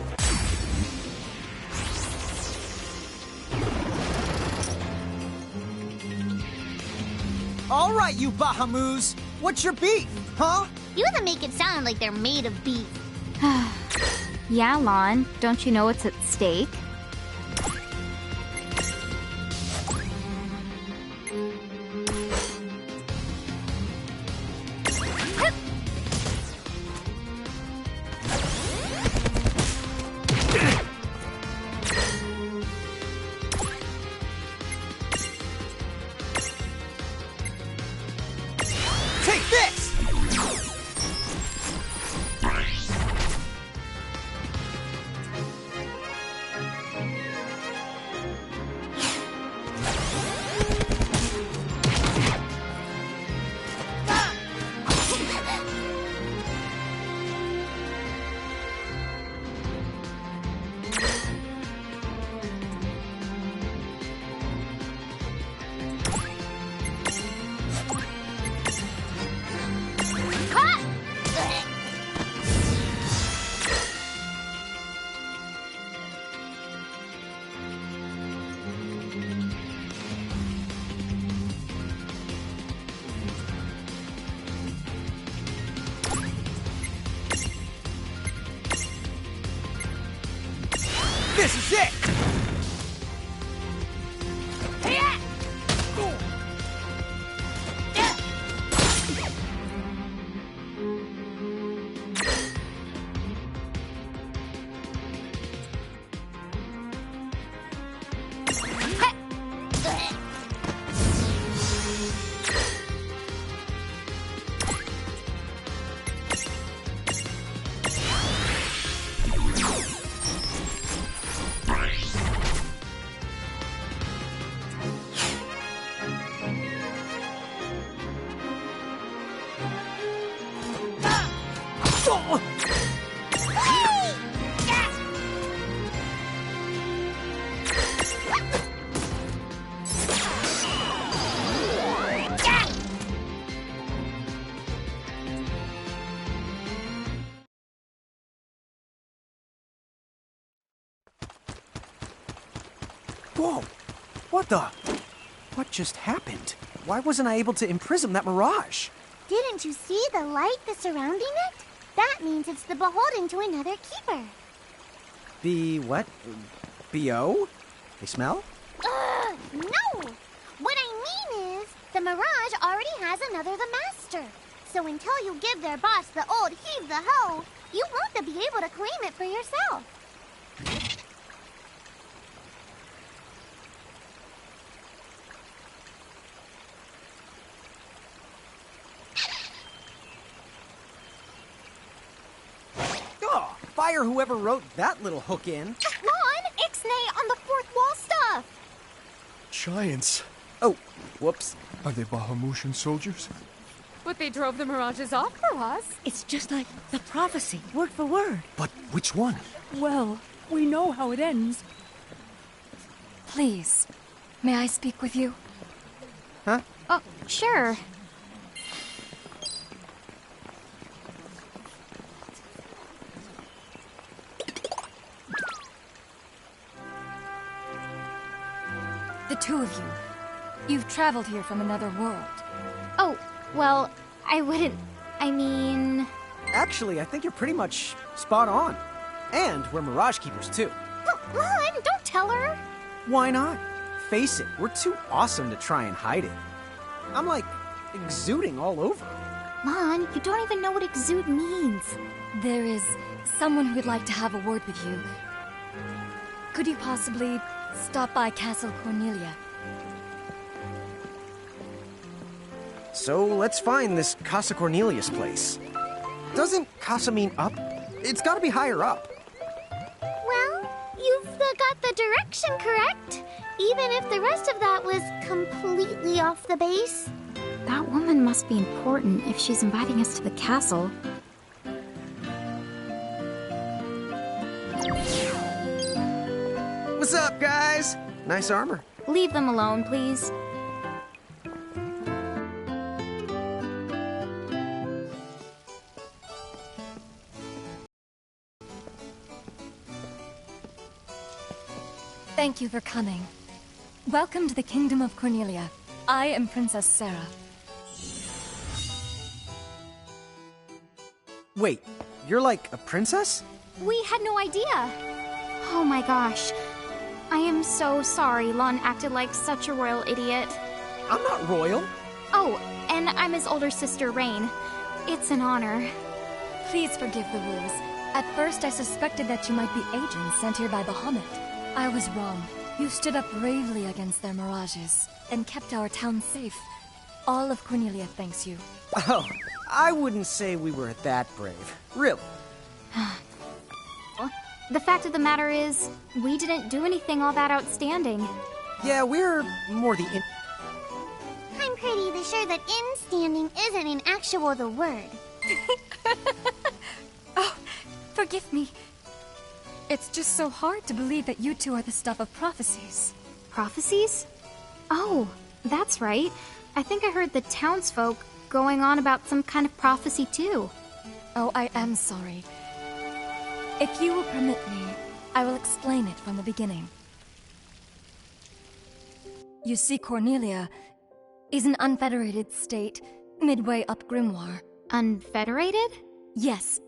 All right, you Bahamus. What's your beef, huh? You that make it sound like they're made of beef. Yeah, Lon. Don't you know what's at stake? Take this! This is it! Whoa! What the? What just happened? Why wasn't I able to imprison that mirage? Didn't you see the light that's surrounding it? That means it's the beholden to another keeper. The what? B.O.? They smell? No! What I mean is, the mirage already has another the master. So until you give their boss the old heave the ho, you won't be able to claim it for yourself. Oh, fire whoever wrote that little hook in. Lon, Ixnay on the fourth wall stuff. Giants. Oh, whoops. Are they Bahamutian soldiers? But they drove the mirages off for us. It's just like the prophecy, word for word. But which one? Well, we know how it ends. Please, may I speak with you? Huh? Oh, sure. The two of you. You've traveled here from another world. Oh, well, I wouldn't... I mean... Actually, I think you're pretty much spot on. And we're Mirage Keepers, too. Lon, don't tell her. Why not? Face it, we're too awesome to try and hide it. I'm like exuding all over. Lon, you don't even know what exude means. There is someone who would like to have a word with you. Could you possibly stop by Castle Cornelia? So let's find this Casa Cornelius place. Doesn't Casa mean up? It's gotta be higher up. Well, you've got the direction correct, even if the rest of that was completely off the base. That woman must be important if she's inviting us to the castle. What's up, guys? Nice armor. Leave them alone, please. Thank you for coming. Welcome to the Kingdom of Cornelia. I am Princess Sarah. Wait, you're like a princess? We had no idea. Oh my gosh. I am so sorry Lon acted like such a royal idiot. I'm not royal. Oh, and I'm his older sister, Rain. It's an honor. Please forgive the rules. At first I suspected that you might be agents sent here by Bahamut. I was wrong. You stood up bravely against their mirages and kept our town safe. All of Cornelia thanks you. Oh, I wouldn't say we were that brave. Really. The fact of the matter is, we didn't do anything all that outstanding. Yeah, we're more the I'm pretty sure that instanding isn't in actual the word. Oh, forgive me. It's just so hard to believe that you two are the stuff of prophecies. Prophecies? Oh, that's right. I think I heard the townsfolk going on about some kind of prophecy too. Oh, I am sorry. If you will permit me, I will explain it from the beginning. You see, Cornelia is an unfederated state midway up Grimoire. Unfederated? Yes.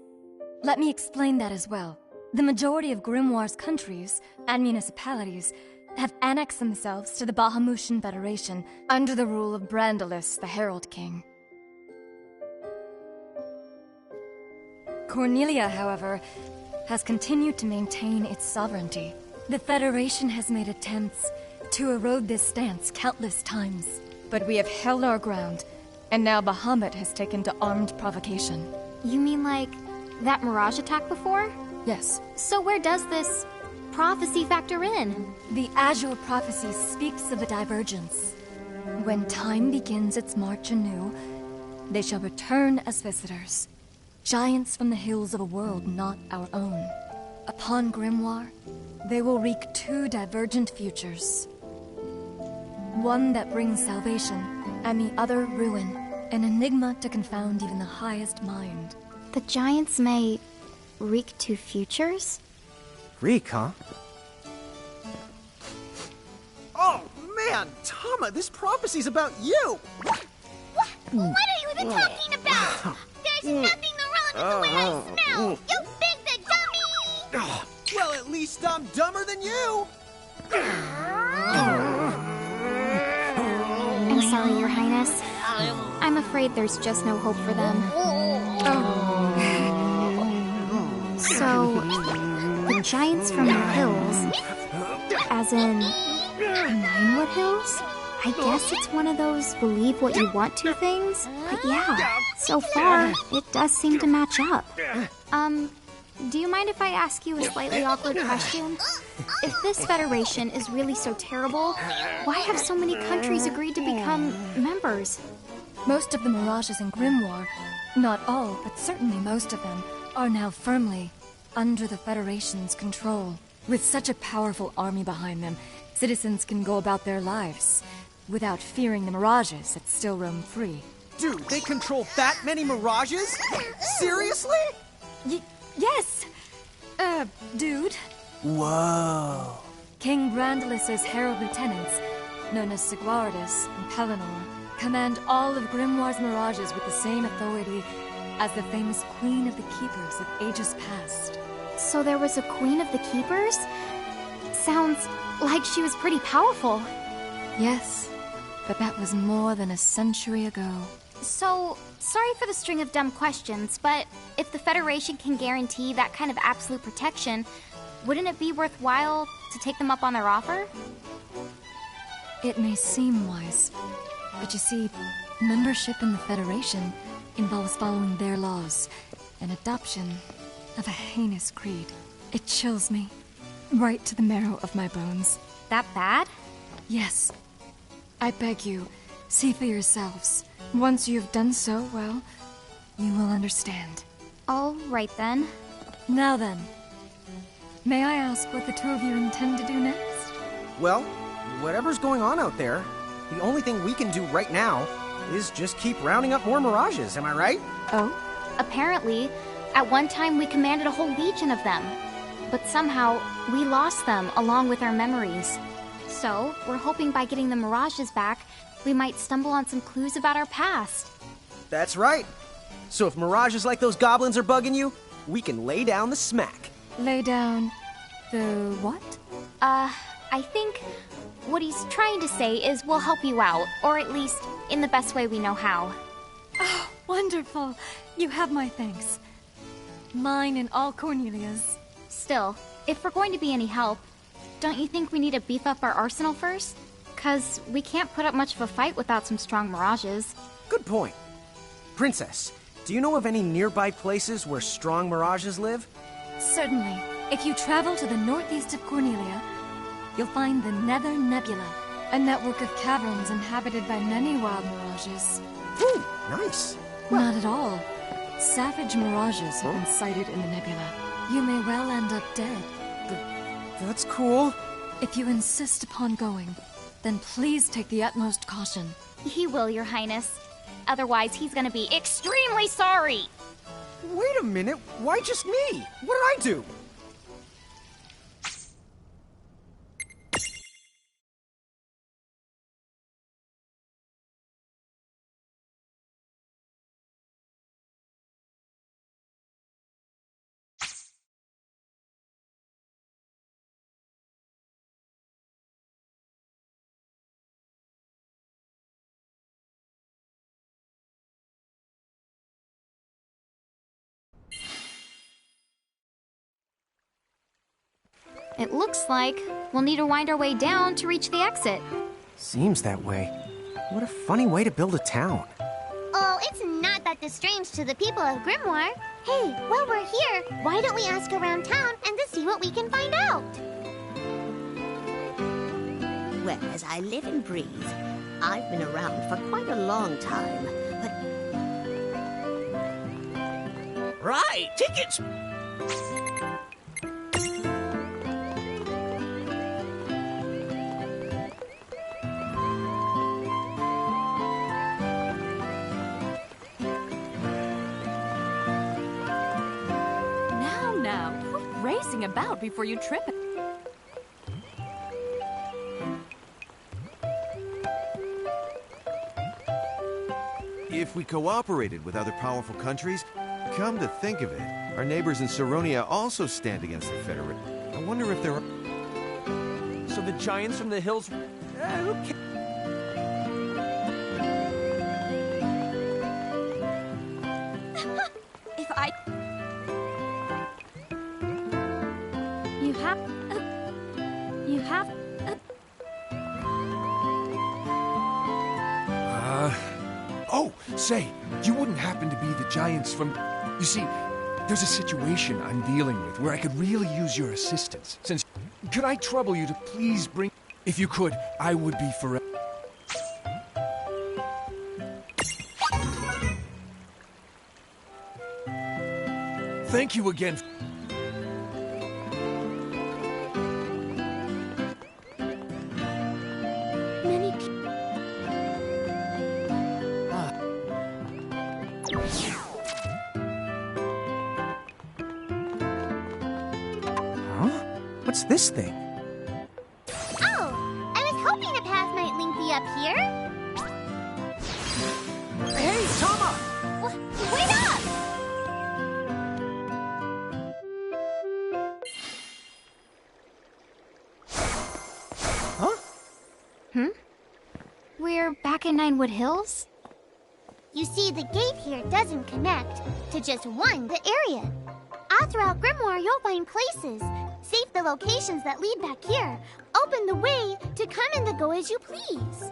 Let me explain that as well. The majority of Grimoire's countries and municipalities have annexed themselves to the Bahamutian Federation under the rule of Brandalis, the Herald King. Cornelia, however, has continued to maintain its sovereignty. The Federation has made attempts to erode this stance countless times, but we have held our ground, and now Bahamut has taken to armed provocation. You mean like that mirage attack before? Yes. So where does this prophecy factor in? The Azure prophecy speaks of a divergence. When time begins its march anew, they shall return as visitors. Giants from the hills of a world not our own. Upon Grimoire, they will wreak two divergent futures. One that brings salvation, and the other ruin. An enigma to confound even the highest mind. The giants may wreak two futures? Reek, huh? man! Tama, this prophecy's about you! What are you even talking about? There's nothing wrong with the way I smell! You big the dummy! Well, at least I'm dumber than you! I'm sorry, Your Highness. I'm afraid there's just no hope for them. So, the giants from the hills, as in Ninewood Hills? I guess it's one of those believe what you want to things. But yeah, so far, it does seem to match up. Do you mind if I ask you a slightly awkward question? If this federation is really so terrible, why have so many countries agreed to become members? Most of the Mirages in Grimoire, not all, but certainly most of them, are now firmly under the Federation's control. With such a powerful army behind them, citizens can go about their lives without fearing the Mirages that still roam free. Dude, they control that many Mirages? Seriously? Yes! Dude. Whoa. King Brandalus's herald lieutenants, known as Sigwardus and Pelennor, command all of Grimoire's Mirages with the same authority as the famous Queen of the Keepers of ages past. So there was a Queen of the Keepers? Sounds like she was pretty powerful. Yes, but that was more than a century ago. So, sorry for the string of dumb questions, but if the Federation can guarantee that kind of absolute protection, wouldn't it be worthwhile to take them up on their offer? It may seem wise, but you see, membership in the Federation involves following their laws, and adoption of a heinous creed. It chills me, right to the marrow of my bones. That bad? Yes. I beg you, see for yourselves. Once you've done so, well, you will understand. All right then. Now then, may I ask what the two of you intend to do next? Well, whatever's going on out there, the only thing we can do right now is just keep rounding up more Mirages, am I right? Oh? Apparently, at one time we commanded a whole legion of them. But somehow, we lost them along with our memories. So, we're hoping by getting the Mirages back, we might stumble on some clues about our past. That's right. So if Mirages like those goblins are bugging you, we can lay down the smack. Lay down the what? I think what he's trying to say is we'll help you out, or at least in the best way we know how. Oh, wonderful. You have my thanks. Mine and all Cornelia's. Still, if we're going to be any help, don't you think we need to beef up our arsenal first? 'Cause we can't put up much of a fight without some strong Mirages. Good point. Princess, do you know of any nearby places where strong Mirages live? Certainly. If you travel to the northeast of Cornelia, you'll find the Nether Nebula, a network of caverns inhabited by many wild Mirages. Ooh, nice. Not at all. Savage Mirages have been sighted in the nebula. You may well end up dead. That's cool. If you insist upon going, then please take the utmost caution. He will, Your Highness. Otherwise, he's gonna be extremely sorry! Wait a minute, why just me? What did I do? It looks like we'll need to wind our way down to reach the exit. Seems that way. What a funny way to build a town. Oh, it's not that strange to the people of Grimoire. Hey, while we're here, why don't we ask around town and to see what we can find out? Well, as I live and breathe, I've been around for quite a long time, but... Right, tickets! Now, quit racing about before you trip. if we cooperated with other powerful countries. Come to think of it, our neighbors in Saronia also stand against the Federate. I wonder if there are... So the giants from the hills... who cares? If I... You have... You have... Oh, say, you wouldn't happen to be the giants from... You see, there's a situation I'm dealing with where I could really use your assistance. Since... Could I trouble you to please bring... If you could, I would be forever... Thank you again. Many people... What's this thing? Oh, I was hoping a path might link me up here. Hey, Tama! Wait up! Huh? We're back in Ninewood Hills? You see, the gate here doesn't connect to just one the area. All throughout Grimoire, you'll find places. Save the locations that lead back here. Open the way to come and go as you please.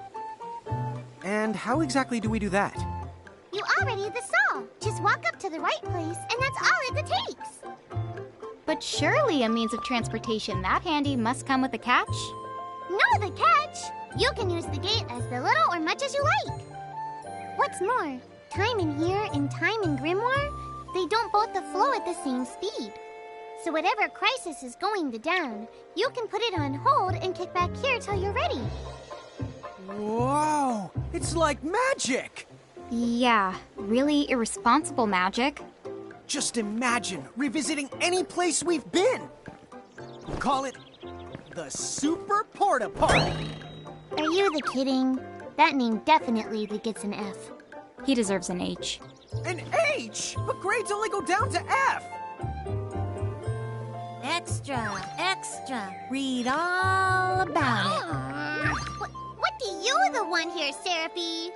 And how exactly do we do that? You already saw. Just walk up to the right place, and that's all it takes. But surely a means of transportation that handy must come with a catch? No, the catch! You can use the gate as little or much as you like. What's more, time in here and time in Grimoire, they don't both flow at the same speed. So whatever crisis is going down, you can put it on hold and kick back here till you're ready. Whoa! It's like magic! Yeah, really irresponsible magic. Just imagine revisiting any place we've been. Call it the Super Porta Party. Are you kidding? That name definitely gets an F. He deserves an H. An H? But grades only go down to F. Extra. Read all about it. What do you the one here, Seraphie?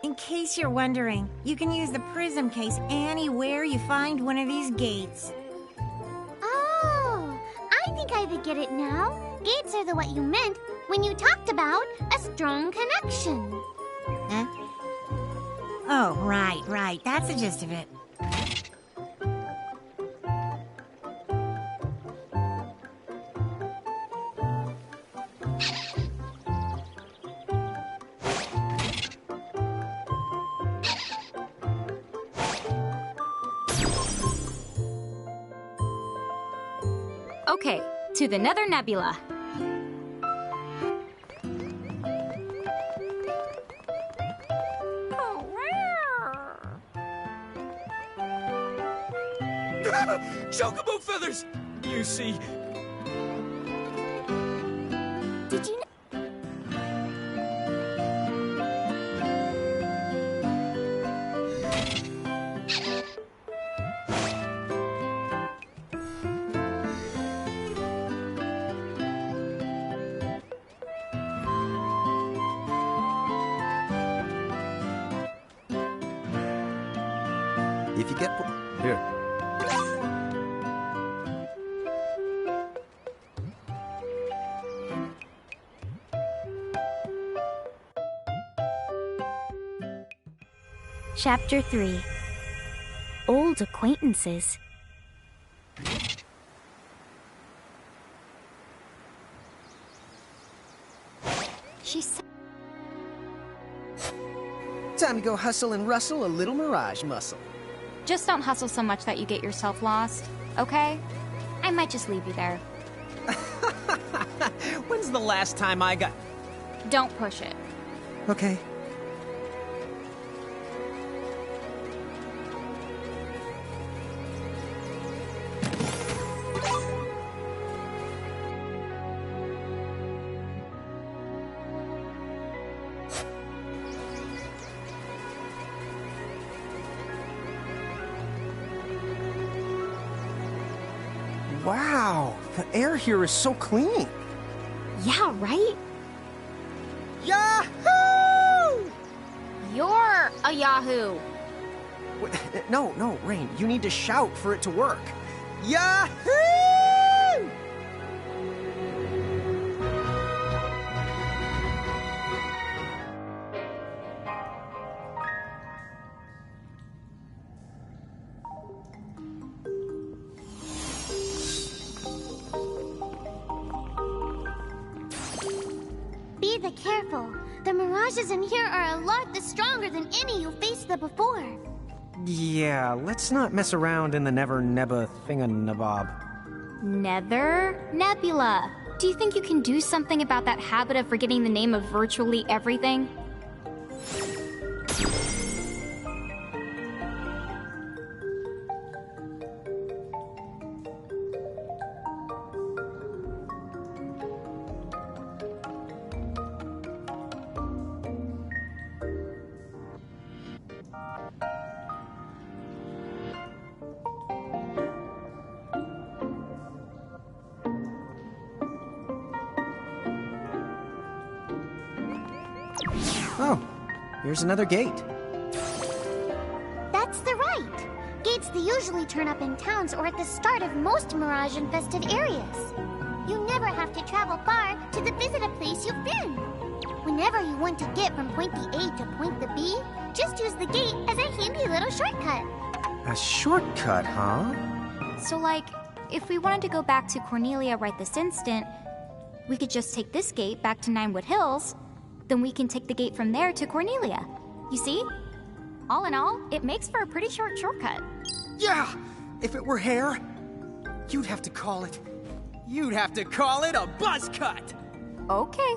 In case you're wondering, you can use the prism case anywhere you find one of these gates. Oh, I think I get it now. Gates are what you meant when you talked about a strong connection. Huh? Oh, right. That's the gist of it. Okay, to the Nether Nebula. Chocobo feathers! You see... Did you know? If you get... Here. Chapter 3. Old Acquaintances. She said... Time to go hustle and rustle a little mirage muscle. Just don't hustle so much that you get yourself lost, okay? I might just leave you there. When's the last time I got... Don't push it. Okay. Wow, the air here is so clean. Yeah, right? Yahoo! You're a Yahoo! No, Rain, you need to shout for it to work. Yahoo! Be careful. The mirages in here are a lot stronger than any you faced before. Yeah, let's not mess around in the Never-Nebba thinganabob. Nether? Nebula, do you think you can do something about that habit of forgetting the name of virtually everything? Oh, here's another gate. That's the right. Gates they usually turn up in towns or at the start of most mirage-infested areas. You never have to travel far to visit a place you've been. Whenever you want to get from point the A to point the B, just use the gate as a handy little shortcut. A shortcut, huh? So, like, if we wanted to go back to Cornelia right this instant, we could just take this gate back to Ninewood Hills, then we can take the gate from there to Cornelia. You see? All in all, it makes for a pretty short shortcut. Yeah! If it were hair, you'd have to call it a buzz cut! Okay.